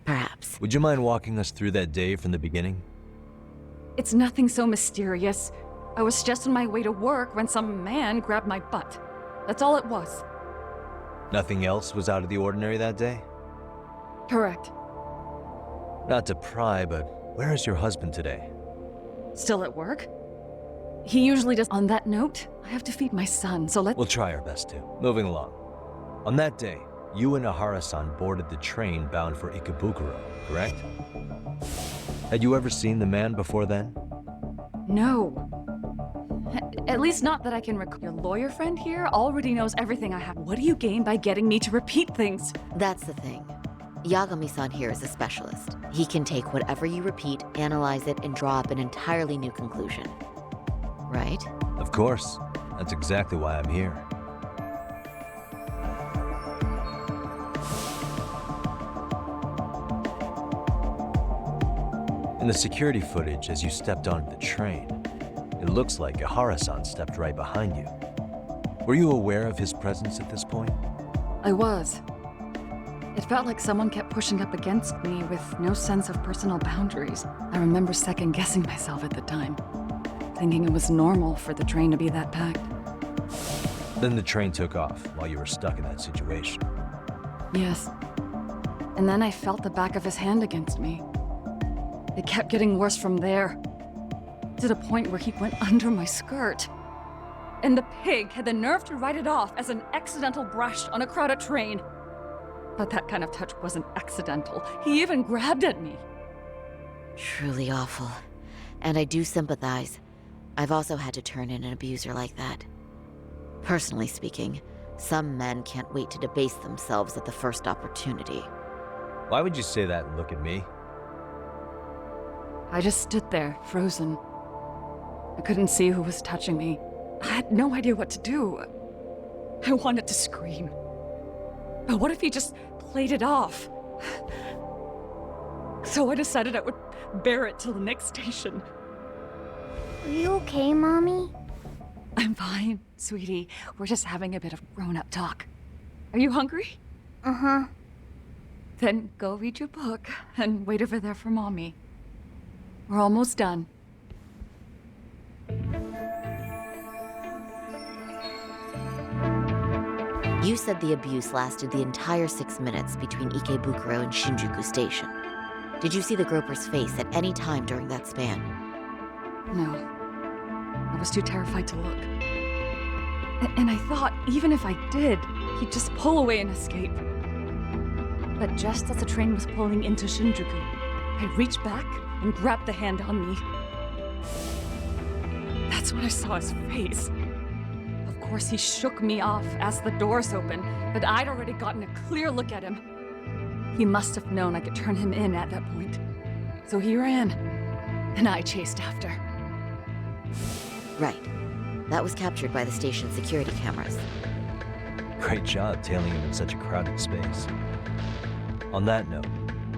perhaps. Would you mind walking us through that day from the beginning? It's nothing so mysterious. I was just on my way to work when some man grabbed my butt. That's all it was. Nothing else was out of the ordinary that day? Correct. Not to pry, but where is your husband today? Still at work? He usually does. On that note, I have to feed my son, so let's... We'll try our best to. Moving along. On that day, you and Ahara-san boarded the train bound for Ikebukuro, correct? Had you ever seen the man before then? No. At least not that I can recall. Your lawyer friend here already knows everything I have. What do you gain by getting me to repeat things? That's the thing. Yagami-san here is a specialist. He can take whatever you repeat, analyze it, and draw up an entirely new conclusion. Right? Of course. That's exactly why I'm here. In the security footage as you stepped onto the train, it looks like Ahara-san stepped right behind you. Were you aware of his presence at this point? I was. It felt like someone kept pushing up against me with no sense of personal boundaries. I remember second-guessing myself at the time, thinking it was normal for the train to be that packed. Then the train took off while you were stuck in that situation. Yes. And then I felt the back of his hand against me. It kept getting worse from there, to the point where he went under my skirt. And the pig had the nerve to write it off as an accidental brush on a crowded train. But that kind of touch wasn't accidental. He even grabbed at me. Truly awful. And I do sympathize. I've also had to turn in an abuser like that. Personally speaking, some men can't wait to debase themselves at the first opportunity. Why would you say that and look at me? I just stood there, frozen. I couldn't see who was touching me. I had no idea what to do. I wanted to scream. But what if he just played it off? So I decided I would bear it till the next station. Are you okay, Mommy? I'm fine, sweetie. We're just having a bit of grown-up talk. Are you hungry? Uh-huh. Then go read your book and wait over there for Mommy. We're almost done. You said the abuse lasted the entire 6 minutes between Ikebukuro and Shinjuku Station. Did you see the groper's face at any time during that span? No. I was too terrified to look. And I thought, even if I did, he'd just pull away and escape. But just as the train was pulling into Shinjuku, I reached back and grabbed the hand on me. That's when I saw his face. Of course, he shook me off as the doors opened, but I'd already gotten a clear look at him. He must have known I could turn him in at that point. So he ran, and I chased after. Right. That was captured by the station's security cameras. Great job tailing him in such a crowded space. On that note,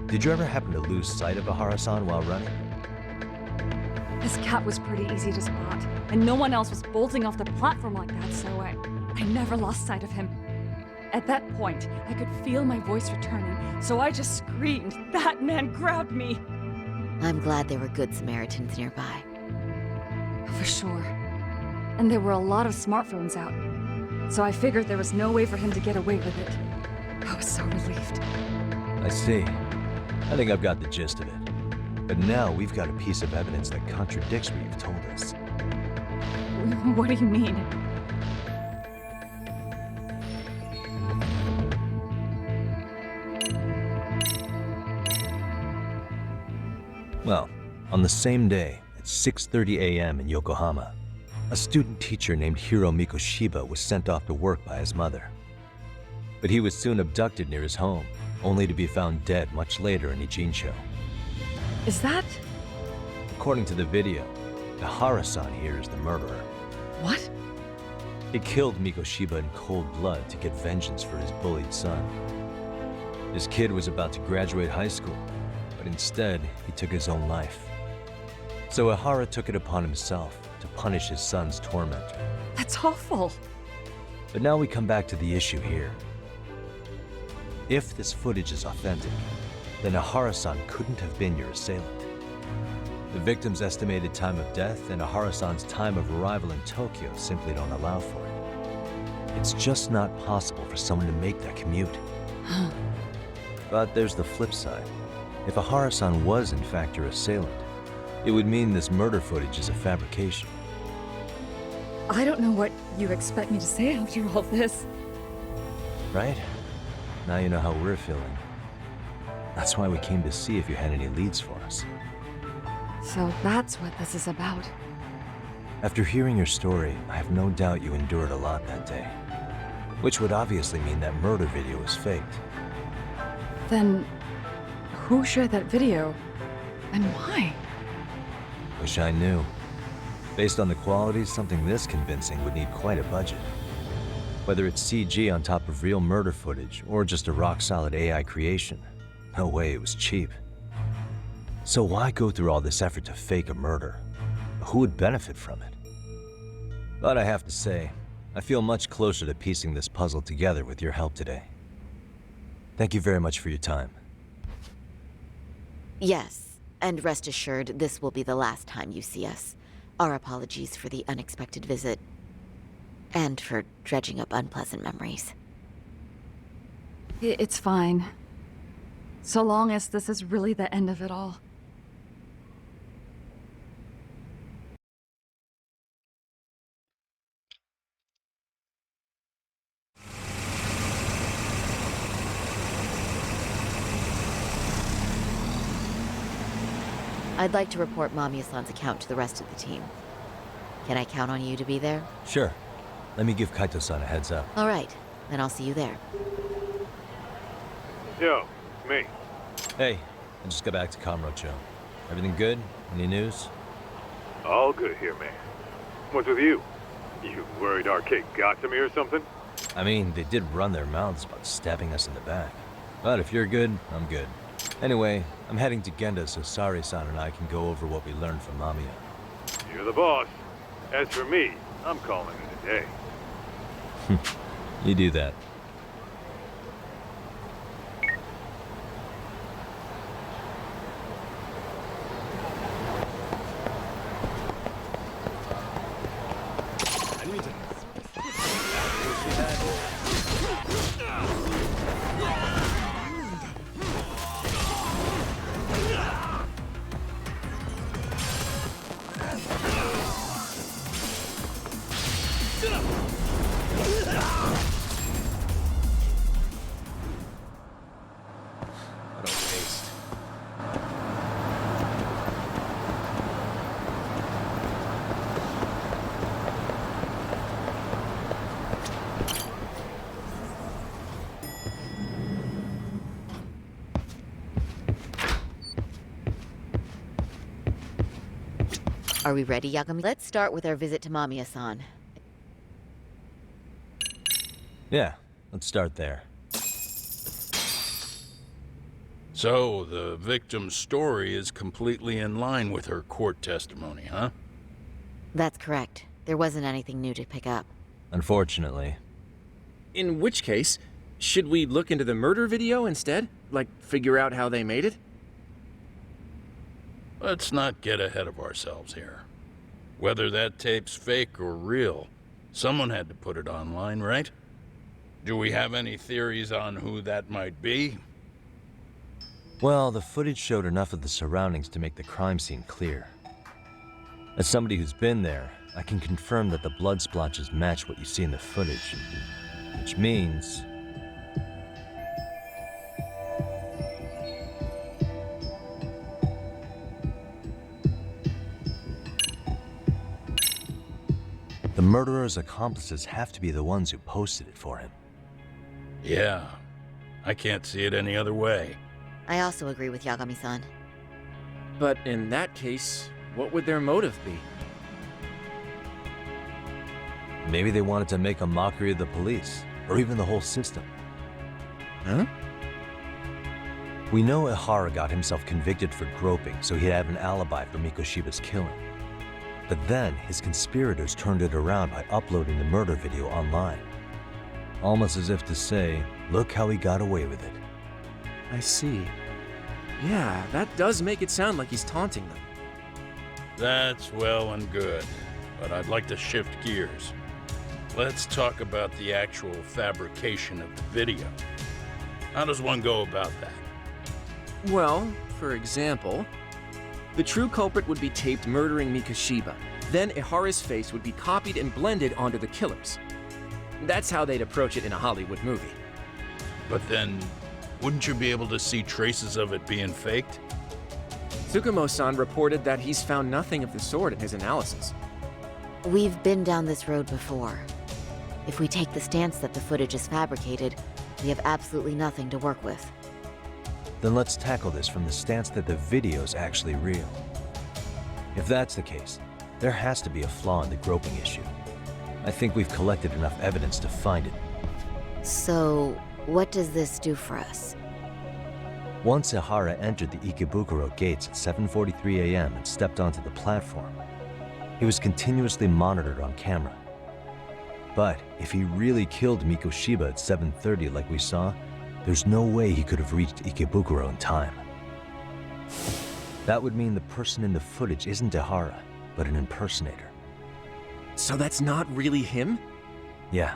did you ever happen to lose sight of Ahara-san while running? His cat was pretty easy to spot, and no one else was bolting off the platform like that, so I never lost sight of him. At that point, I could feel my voice returning, so I just screamed. That man grabbed me! I'm glad there were good Samaritans nearby. For sure. And there were a lot of smartphones out, so I figured there was no way for him to get away with it. I was so relieved. I see. I think I've got the gist of it. But now we've got a piece of evidence that contradicts what you've told us. What do you mean? Well, on the same day, at 6:30 a.m. in Yokohama, a student teacher named Hiro Mikoshiba was sent off to work by his mother. But he was soon abducted near his home, only to be found dead much later in Ijincho. Is that... According to the video, Ahara-san here is the murderer. What? He killed Mikoshiba in cold blood to get vengeance for his bullied son. His kid was about to graduate high school, but instead he took his own life. So Ahara took it upon himself to punish his son's tormentor. That's awful. But now we come back to the issue here. If this footage is authentic, then Ahara-san couldn't have been your assailant. The victim's estimated time of death and Ahara-san's time of arrival in Tokyo simply don't allow for it. It's just not possible for someone to make that commute. But there's the flip side. If Ahara-san was in fact your assailant, it would mean this murder footage is a fabrication. I don't know what you expect me to say after all this. Right? Now you know how we're feeling. That's why we came to see if you had any leads for us. So that's what this is about. After hearing your story, I have no doubt you endured a lot that day. Which would obviously mean that murder video was faked. Then, who shared that video? And why? Wish I knew. Based on the quality, something this convincing would need quite a budget. Whether it's CG on top of real murder footage, or just a rock-solid AI creation, no way it was cheap. So why go through all this effort to fake a murder? Who would benefit from it? But I have to say, I feel much closer to piecing this puzzle together with your help today. Thank you very much for your time. Yes, and rest assured, this will be the last time you see us. Our apologies for the unexpected visit. And for dredging up unpleasant memories. It's fine. So long as this is really the end of it all. I'd like to report Mamiya-san's account to the rest of the team. Can I count on you to be there? Sure. Let me give Kaito-san a heads up. All right, then I'll see you there. Yo, me. Hey, I just got back to Kamurocho. Everything good? Any news? All good here, man. What's with you? You worried Arcade got to me or something? I mean, they did run their mouths about stabbing us in the back. But if you're good, I'm good. Anyway, I'm heading to Genda so Sari-san and I can go over what we learned from Mamiya. You're the boss. As for me, I'm calling it a day. You do that. Are we ready, Yagami? Let's start with our visit to Mamiya-san. Yeah, let's start there. So, the victim's story is completely in line with her court testimony, huh? That's correct. There wasn't anything new to pick up. Unfortunately. In which case, should we look into the murder video instead? Like, figure out how they made it? Let's not get ahead of ourselves here. Whether that tape's fake or real, someone had to put it online, right? Do we have any theories on who that might be? Well, the footage showed enough of the surroundings to make the crime scene clear. As somebody who's been there, I can confirm that the blood splotches match what you see in the footage. Which means... the murderer's accomplices have to be the ones who posted it for him. Yeah, I can't see it any other way. I also agree with Yagami-san. But in that case, what would their motive be? Maybe they wanted to make a mockery of the police, or even the whole system. Huh? We know Ihara got himself convicted for groping, so he'd have an alibi for Mikoshiba's killing. But then, his conspirators turned it around by uploading the murder video online. Almost as if to say, look how he got away with it. I see. Yeah, that does make it sound like he's taunting them. That's well and good, but I'd like to shift gears. Let's talk about the actual fabrication of the video. How does one go about that? Well, for example, the true culprit would be taped murdering Mikoshiba. Then Ihara's face would be copied and blended onto the killers. That's how they'd approach it in a Hollywood movie. But then, wouldn't you be able to see traces of it being faked? Tsukumo-san reported that he's found nothing of the sort in his analysis. We've been down this road before. If we take the stance that the footage is fabricated, we have absolutely nothing to work with. Then let's tackle this from the stance that the video's actually real. If that's the case, there has to be a flaw in the groping issue. I think we've collected enough evidence to find it. So, what does this do for us? Once Ihara entered the Ikebukuro gates at 7:43 a.m. and stepped onto the platform, he was continuously monitored on camera. But if he really killed Mikoshiba at 7:30 like we saw, there's no way he could have reached Ikebukuro in time. That would mean the person in the footage isn't Ihara, but an impersonator. So that's not really him? Yeah.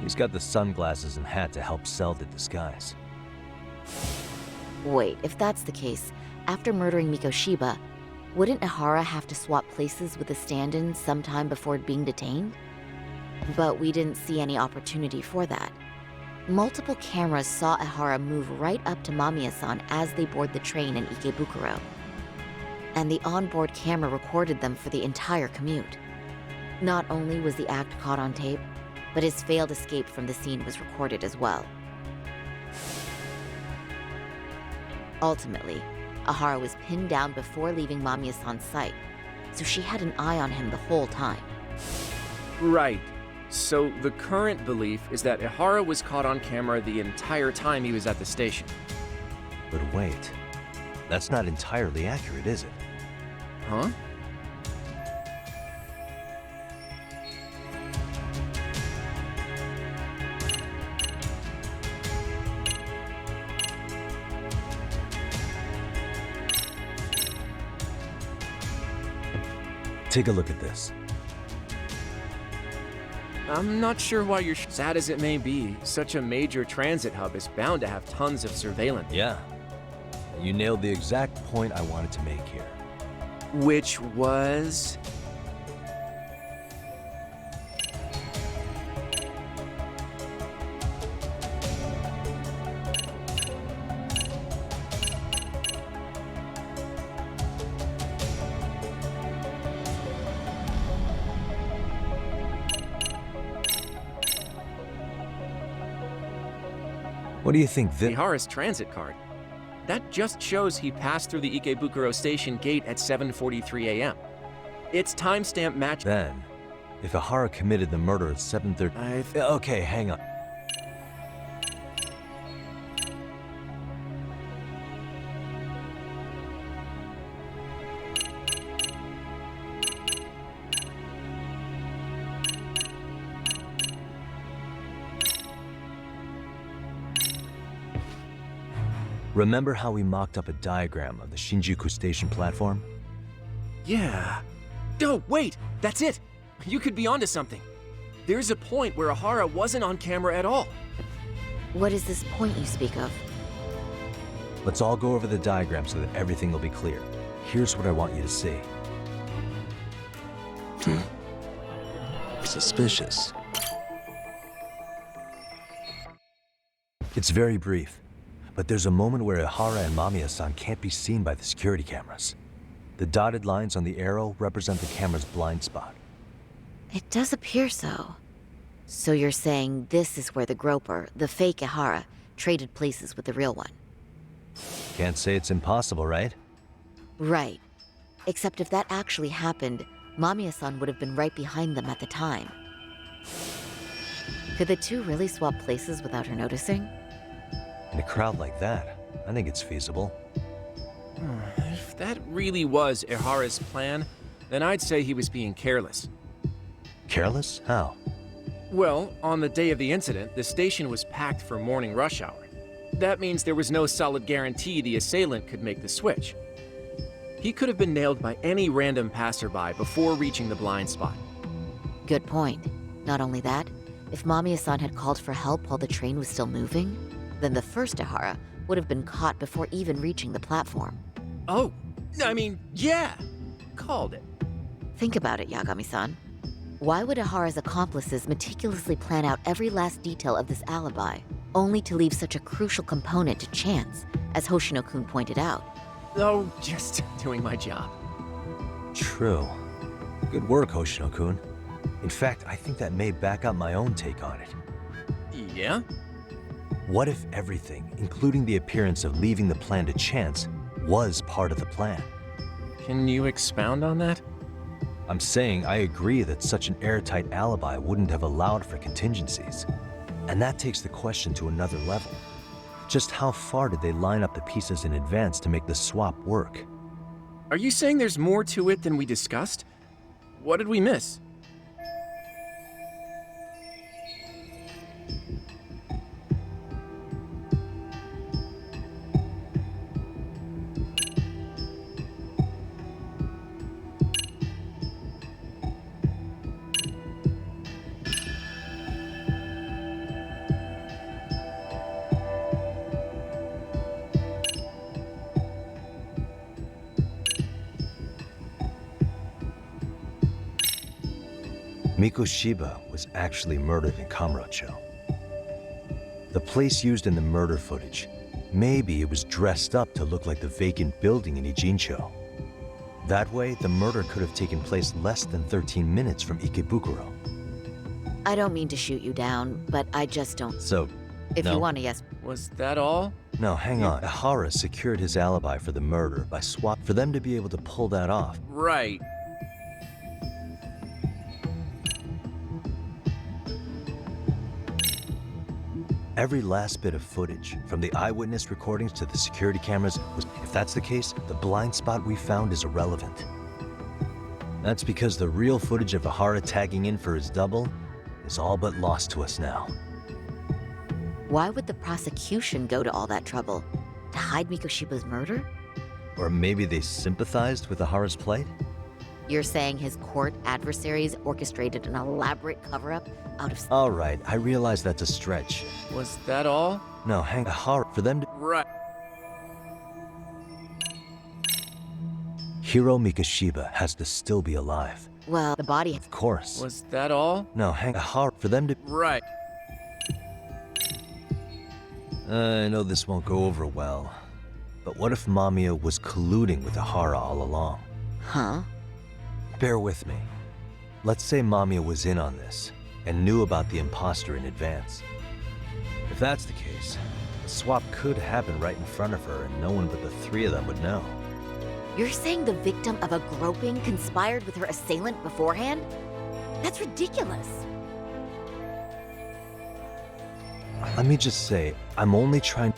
He's got the sunglasses and hat to help sell the disguise. Wait, if that's the case, after murdering Mikoshiba, wouldn't Ihara have to swap places with the stand-in sometime before being detained? But we didn't see any opportunity for that. Multiple cameras saw Ihara move right up to Mamiya-san as they board the train in Ikebukuro. And the onboard camera recorded them for the entire commute. Not only was the act caught on tape, but his failed escape from the scene was recorded as well. Ultimately, Ihara was pinned down before leaving Mamiya-san's sight, so she had an eye on him the whole time. Right. So the current belief is that Ihara was caught on camera the entire time he was at the station. But wait, that's not entirely accurate, is it? Huh? Take a look at this. I'm not sure why you're sad as it may be. Such a major transit hub is bound to have tons of surveillance. Yeah. You nailed the exact point I wanted to make here. Which was? What do you think this— Ihara's transit card. That just shows he passed through the Ikebukuro station gate at 7:43 a.m. It's timestamp match. Then, if Ihara committed the murder at 7:30— Okay, hang on. Remember how we mocked up a diagram of the Shinjuku station platform? Yeah. Oh, wait! That's it! You could be onto something. There's a point where Ihara wasn't on camera at all. What is this point you speak of? Let's all go over the diagram so that everything will be clear. Here's what I want you to see. Suspicious. It's very brief. But there's a moment where Ihara and Mamiya-san can't be seen by the security cameras. The dotted lines on the arrow represent the camera's blind spot. It does appear so. So you're saying this is where the groper, the fake Ihara, traded places with the real one? Can't say it's impossible, right? Right. Except if that actually happened, Mamiya-san would have been right behind them at the time. Could the two really swap places without her noticing? In a crowd like that, I think it's feasible. If that really was Ihara's plan, then I'd say he was being careless. Careless? How? Well, on the day of the incident, the station was packed for morning rush hour. That means there was no solid guarantee the assailant could make the switch. He could have been nailed by any random passerby before reaching the blind spot. Good point. Not only that, if Mamiya-san had called for help while the train was still moving, then the first Ahara would have been caught before even reaching the platform. Oh, I mean, yeah. Called it. Think about it, Yagami-san. Why would Ahara's accomplices meticulously plan out every last detail of this alibi, only to leave such a crucial component to chance, as Hoshino-kun pointed out? Oh, just doing my job. True. Good work, Hoshino-kun. In fact, I think that may back up my own take on it. Yeah? What if everything, including the appearance of leaving the plan to chance, was part of the plan? Can you expound on that? I'm saying I agree that such an airtight alibi wouldn't have allowed for contingencies. And that takes the question to another level. Just how far did they line up the pieces in advance to make the swap work? Are you saying there's more to it than we discussed? What did we miss? Mikoshiba was actually murdered in Kamurocho. The place used in the murder footage, maybe it was dressed up to look like the vacant building in Ijincho. That way, the murder could have taken place less than 13 minutes from Ikebukuro. I don't mean to shoot you down, but I just don't. So, If no. you want to, yes. Was that all? No, hang on. Ahara secured his alibi for the murder by swap for them to be able to pull that off. Right. Every last bit of footage, from the eyewitness recordings to the security cameras, was, if that's the case, the blind spot we found is irrelevant. That's because the real footage of Ahara tagging in for his double is all but lost to us now. Why would the prosecution go to all that trouble? To hide Mikoshiba's murder? Or maybe they sympathized with Ahara's plight? You're saying his court adversaries orchestrated an elaborate cover-up out of... All right, I realize that's a stretch. Was that all? No, hang Ahara for them to... Right. Hiro Mikoshiba has to still be alive. Well, the body... Of course. Was that all? No, hang Ahara for them to... Right. I know this won't go over well, but what if Mamiya was colluding with Ahara all along? Huh? Bear with me. Let's say Mamiya was in on this and knew about the imposter in advance. If that's the case, the swap could happen right in front of her and no one but the three of them would know. You're saying the victim of a groping conspired with her assailant beforehand? That's ridiculous. Let me just say, I'm only trying...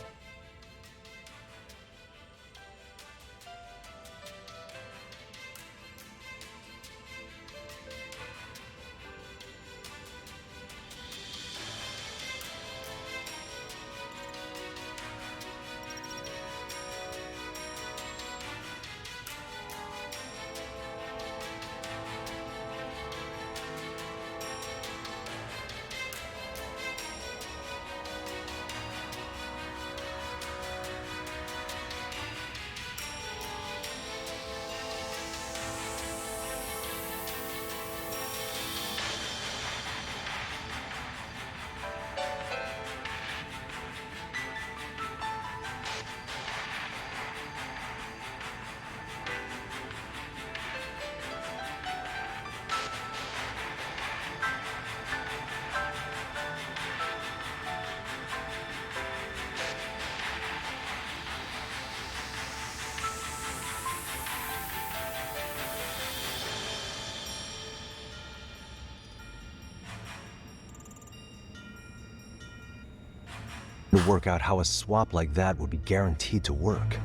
to work out how a swap like that would be guaranteed to work.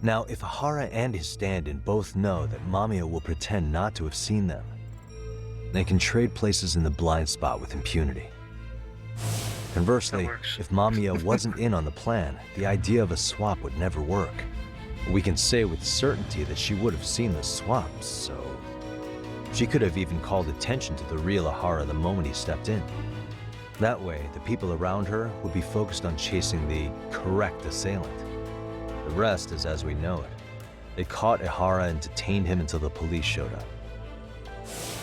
Now, if Ahara and his stand-in both know that Mamiya will pretend not to have seen them, they can trade places in the blind spot with impunity. Conversely, if Mamiya wasn't in on the plan, the idea of a swap would never work. We can say with certainty that she would have seen the swap, so... She could have even called attention to the real Ahara the moment he stepped in. That way, the people around her would be focused on chasing the correct assailant. The rest is as we know it. They caught Ahara and detained him until the police showed up.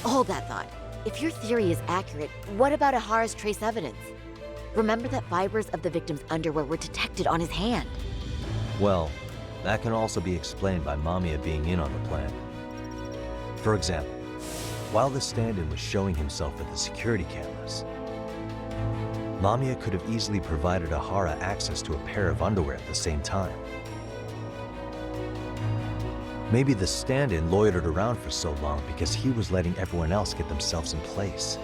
Hold that thought. If your theory is accurate, what about Ahara's trace evidence? Remember that fibers of the victim's underwear were detected on his hand. Well, that can also be explained by Mamiya being in on the plan. For example, while the stand-in was showing himself at the security cameras, Mamiya could have easily provided Ahara access to a pair of underwear at the same time. Maybe the stand-in loitered around for so long because he was letting everyone else get themselves in place.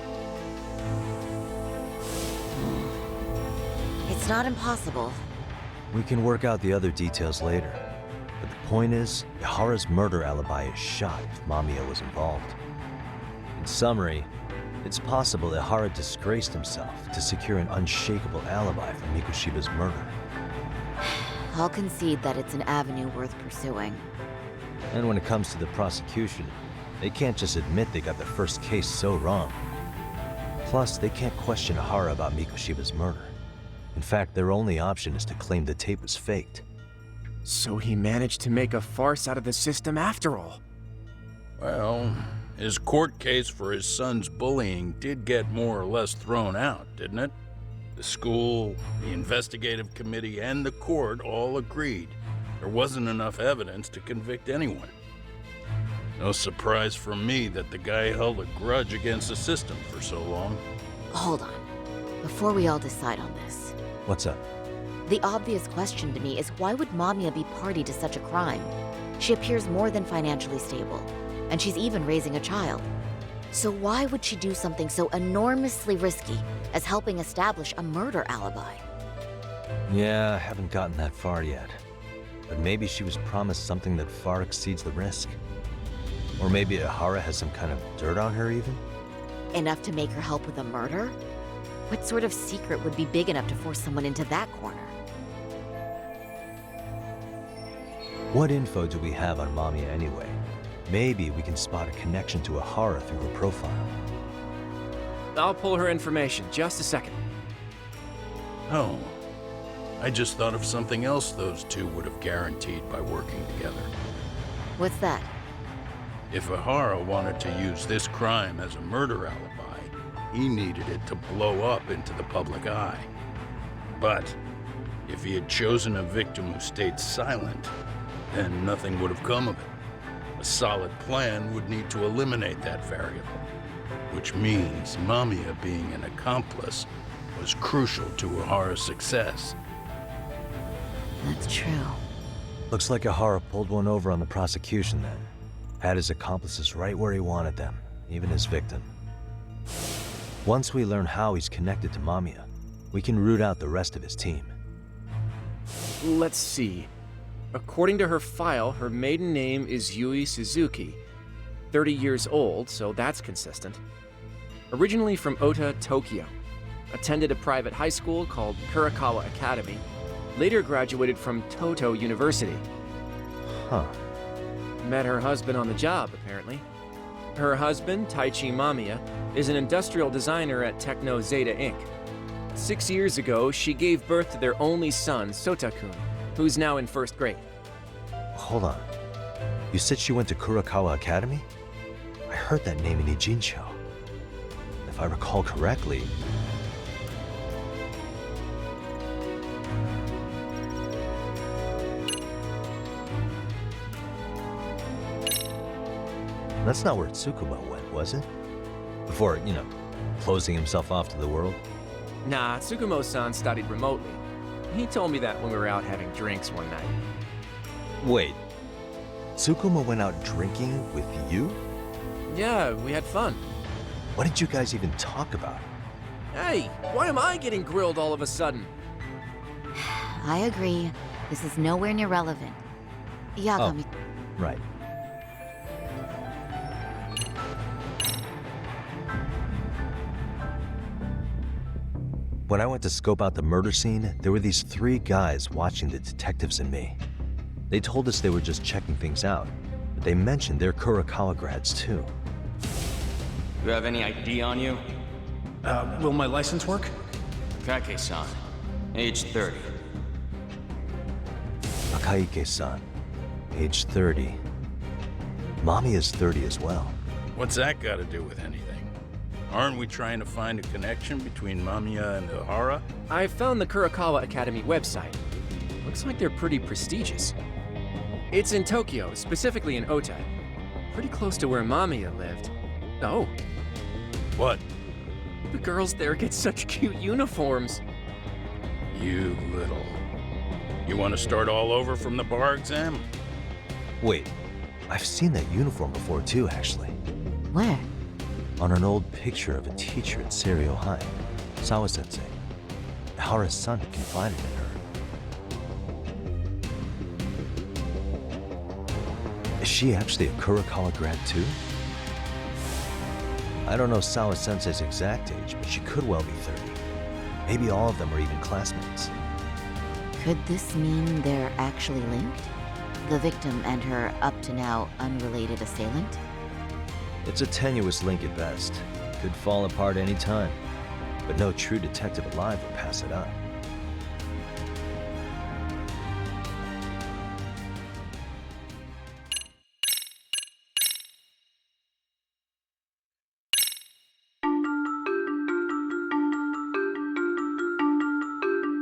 It's not impossible. We can work out the other details later. But the point is, Ahara's murder alibi is shot if Mamiya was involved. In summary, it's possible that Ahara disgraced himself to secure an unshakable alibi for Mikushiba's murder. I'll concede that it's an avenue worth pursuing. And when it comes to the prosecution, they can't just admit they got the first case so wrong. Plus, they can't question Ahara about Mikushiba's murder. In fact, their only option is to claim the tape was faked. So he managed to make a farce out of the system after all. Well, his court case for his son's bullying did get more or less thrown out, didn't it? The school, the investigative committee, and the court all agreed there wasn't enough evidence to convict anyone. No surprise for me that the guy held a grudge against the system for so long. Hold on. Before we all decide on this. What's up? The obvious question to me is why would Mamiya be party to such a crime? She appears more than financially stable, and she's even raising a child. So why would she do something so enormously risky as helping establish a murder alibi? Yeah, I haven't gotten that far yet. But maybe she was promised something that far exceeds the risk. Or maybe Ahara has some kind of dirt on her even? Enough to make her help with a murder? What sort of secret would be big enough to force someone into that corner? What info do we have on Mamiya anyway? Maybe we can spot a connection to Ahara through her profile. I'll pull her information. Just a second. Oh, I just thought of something else those two would have guaranteed by working together. What's that? If Ahara wanted to use this crime as a murder alibi, he needed it to blow up into the public eye. But if he had chosen a victim who stayed silent, then nothing would have come of it. A solid plan would need to eliminate that variable, which means Mamiya being an accomplice was crucial to Ahara's success. That's true. Looks like Ahara pulled one over on the prosecution then. Had his accomplices right where he wanted them, even his victim. Once we learn how he's connected to Mamiya, we can root out the rest of his team. Let's see. According to her file, her maiden name is Yui Suzuki. 30 years old, so that's consistent. Originally from Ota, Tokyo. Attended a private high school called Kurakawa Academy. Later graduated from Toto University. Huh. Met her husband on the job, apparently. Her husband, Taichi Mamiya, is an industrial designer at Techno Zeta Inc. 6 years ago, she gave birth to their only son, Sota-kun, who's now in first grade. Hold on. You said she went to Kurakawa Academy? I heard that name in Ijincho. If I recall correctly... That's not where Tsukumo went, was it? Before, closing himself off to the world? Nah, Tsukumo-san studied remotely. He told me that when we were out having drinks one night. Wait, Tsukumo went out drinking with you? Yeah, we had fun. What did you guys even talk about? Hey, why am I getting grilled all of a sudden? I agree. This is nowhere near relevant. Yagami. Oh, right. When I went to scope out the murder scene, there were these 3 guys watching the detectives and me. They told us they were just checking things out, but they mentioned they're Kurakawa grads too. You have any ID on you? Will my license work? Kake-san, age 30. Akaike-san, age 30. Mommy is 30 as well. What's that got to do with anything? Aren't we trying to find a connection between Mamiya and Ihara? I found the Kurokawa Academy website. Looks like they're pretty prestigious. It's in Tokyo, specifically in Ota. Pretty close to where Mamiya lived. Oh. What? The girls there get such cute uniforms. You little... You want to start all over from the bar exam? Wait, I've seen that uniform before too, actually. Where? On an old picture of a teacher at Seiryo High, Sawa-sensei. Ihara's son had confided in her. Is she actually a Kurokawa grad too? I don't know Sawa-sensei's exact age, but she could well be 30. Maybe all of them are even classmates. Could this mean they're actually linked? The victim and her up-to-now unrelated assailant? It's a tenuous link at best. Could fall apart any time. But no true detective alive would pass it up.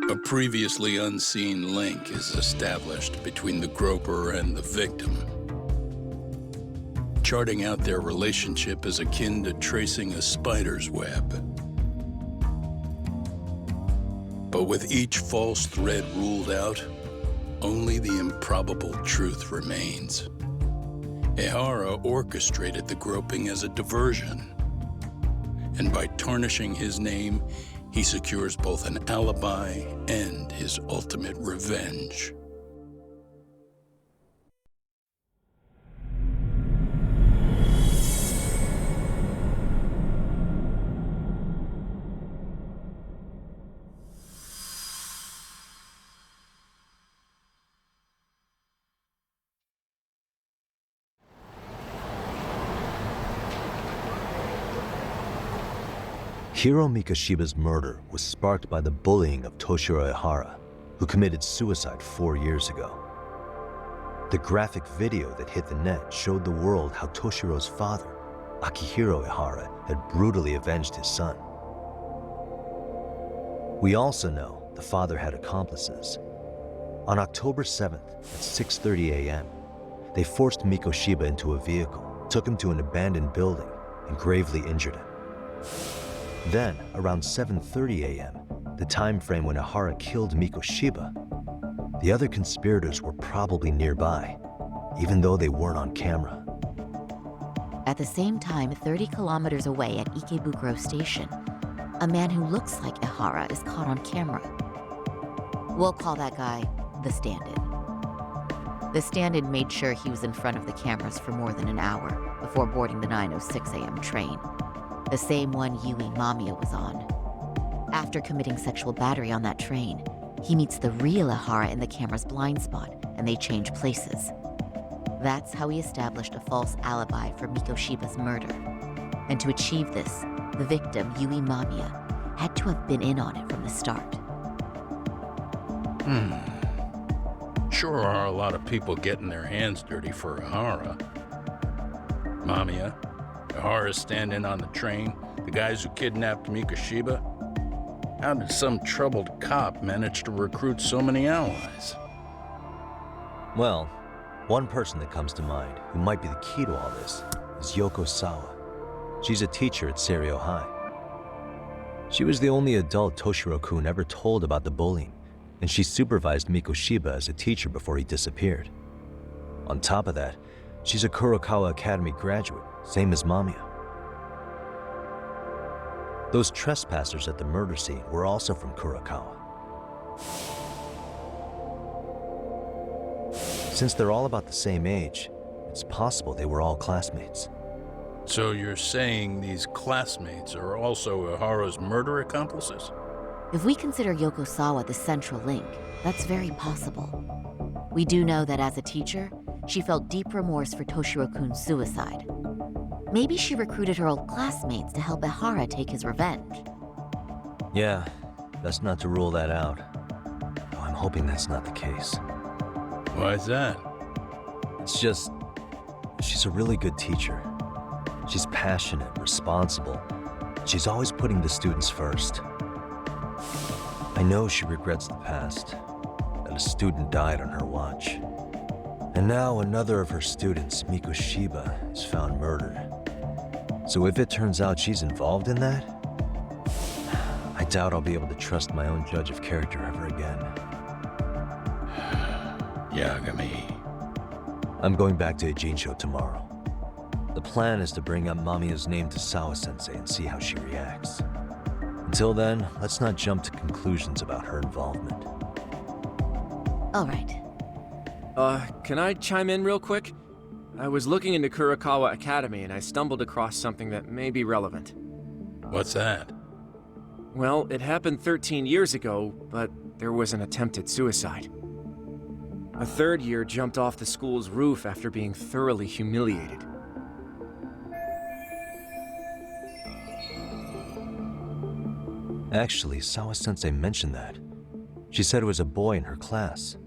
A previously unseen link is established between the groper and the victim. Charting out their relationship is akin to tracing a spider's web. But with each false thread ruled out, only the improbable truth remains. Ihara orchestrated the groping as a diversion. And by tarnishing his name, he secures both an alibi and his ultimate revenge. Hiro Mikoshiba's murder was sparked by the bullying of Toshiro Ihara, who committed suicide 4 years ago. The graphic video that hit the net showed the world how Toshiro's father, Akihiro Ihara, had brutally avenged his son. We also know the father had accomplices. On October 7th at 6:30 a.m., they forced Mikoshiba into a vehicle, took him to an abandoned building, and gravely injured him. Then, around 7:30 a.m., the time frame when Ihara killed Mikoshiba, the other conspirators were probably nearby, even though they weren't on camera. At the same time, 30 kilometers away at Ikebukuro Station, a man who looks like Ihara is caught on camera. We'll call that guy the stand-in. The stand-in made sure he was in front of the cameras for more than an hour before boarding the 9:06 a.m. train, the same one Yui Mamiya was on. After committing sexual battery on that train, he meets the real Ihara in the camera's blind spot, and they change places. That's how he established a false alibi for Mikoshiba's murder. And to achieve this, the victim, Yui Mamiya, had to have been in on it from the start. Sure are a lot of people getting their hands dirty for Ihara. Mamiya, Ihara's stand-in on the train, the guys who kidnapped Mikoshiba. How did some troubled cop manage to recruit so many allies? Well, one person that comes to mind who might be the key to all this is Yoko Sawa. She's a teacher at Seiryo High. She was the only adult Toshiro-kun ever told about the bullying, and she supervised Mikoshiba as a teacher before he disappeared. On top of that, she's a Kurokawa Academy graduate, same as Mamiya. Those trespassers at the murder scene were also from Kurokawa. Since they're all about the same age, it's possible they were all classmates. So you're saying these classmates are also Ihara's murder accomplices? If we consider Yoko Sawa the central link, that's very possible. We do know that as a teacher, she felt deep remorse for Toshiro-kun's suicide. Maybe she recruited her old classmates to help Ihara take his revenge. Yeah, best not to rule that out. Though I'm hoping that's not the case. Why's that? It's just, she's a really good teacher. She's passionate, responsible. She's always putting the students first. I know she regrets the past, that a student died on her watch. And now another of her students, Miku Shiba, is found murdered. So if it turns out she's involved in that, I doubt I'll be able to trust my own judge of character ever again. Yagami. I'm going back to Ijincho tomorrow. The plan is to bring up Mamiya's name to Sawa-sensei and see how she reacts. Until then, let's not jump to conclusions about her involvement. All right. Can I chime in real quick? I was looking into Kurakawa Academy and I stumbled across something that may be relevant. What's that? Well, it happened 13 years ago, but there was an attempted suicide. A third year jumped off the school's roof after being thoroughly humiliated. Actually, Sawa-sensei mentioned that. She said it was a boy in her class.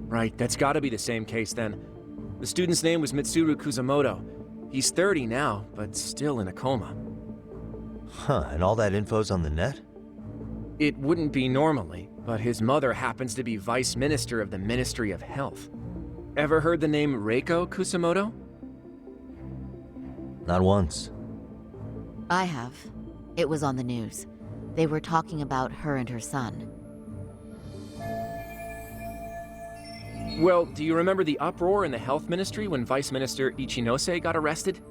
Right, that's gotta be the same case then. The student's name was Mitsuru Kusamoto. He's 30 now, but still in a coma. Huh, and all that info's on the net? It wouldn't be normally, but his mother happens to be Vice Minister of the Ministry of Health. Ever heard the name Reiko Kusamoto? Not once. I have. It was on the news. They were talking about her and her son. Well, do you remember the uproar in the health ministry when Vice Minister Ichinose got arrested?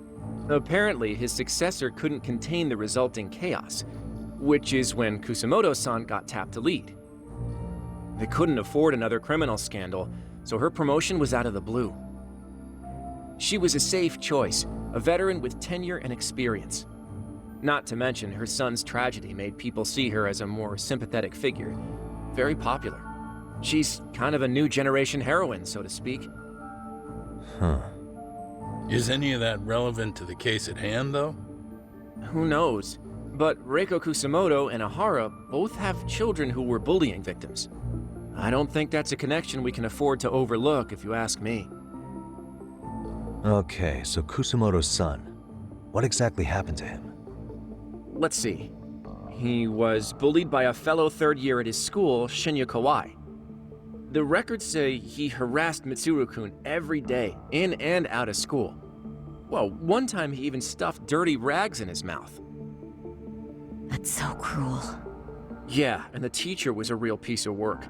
Apparently, his successor couldn't contain the resulting chaos, which is when Kusamoto-san got tapped to lead. They couldn't afford another criminal scandal, so her promotion was out of the blue. She was a safe choice, a veteran with tenure and experience. Not to mention, her son's tragedy made people see her as a more sympathetic figure. Very popular. She's kind of a new generation heroine, so to speak. Huh. Is any of that relevant to the case at hand, though? Who knows? But Reiko Kusamoto and Ihara both have children who were bullying victims. I don't think that's a connection we can afford to overlook, if you ask me. Okay, so Kusamoto's son. What exactly happened to him? Let's see. He was bullied by a fellow third year at his school, Shinya Kawai. The records say he harassed Mitsuru-kun every day, in and out of school. Well, one time he even stuffed dirty rags in his mouth. That's so cruel. Yeah, and the teacher was a real piece of work.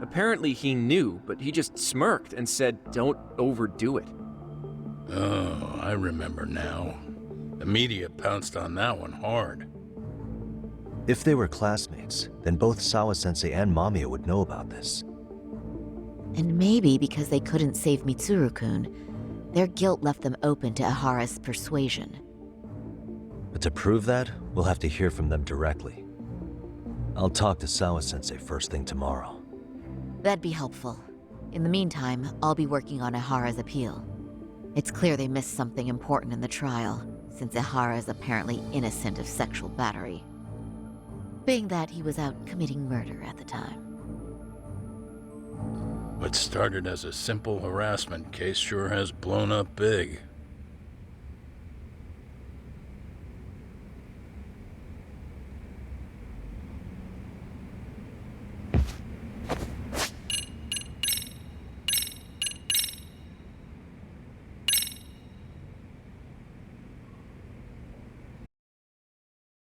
Apparently he knew, but he just smirked and said, "Don't overdo it." Oh, I remember now. The media pounced on that one hard. If they were classmates, then both Sawa-sensei and Mamiya would know about this. And maybe because they couldn't save Mitsuru-kun, their guilt left them open to Ihara's persuasion. But to prove that, we'll have to hear from them directly. I'll talk to Sawa-sensei first thing tomorrow. That'd be helpful. In the meantime, I'll be working on Ihara's appeal. It's clear they missed something important in the trial, since Ihara is apparently innocent of sexual battery. Being that he was out committing murder at the time. What started as a simple harassment case sure has blown up big.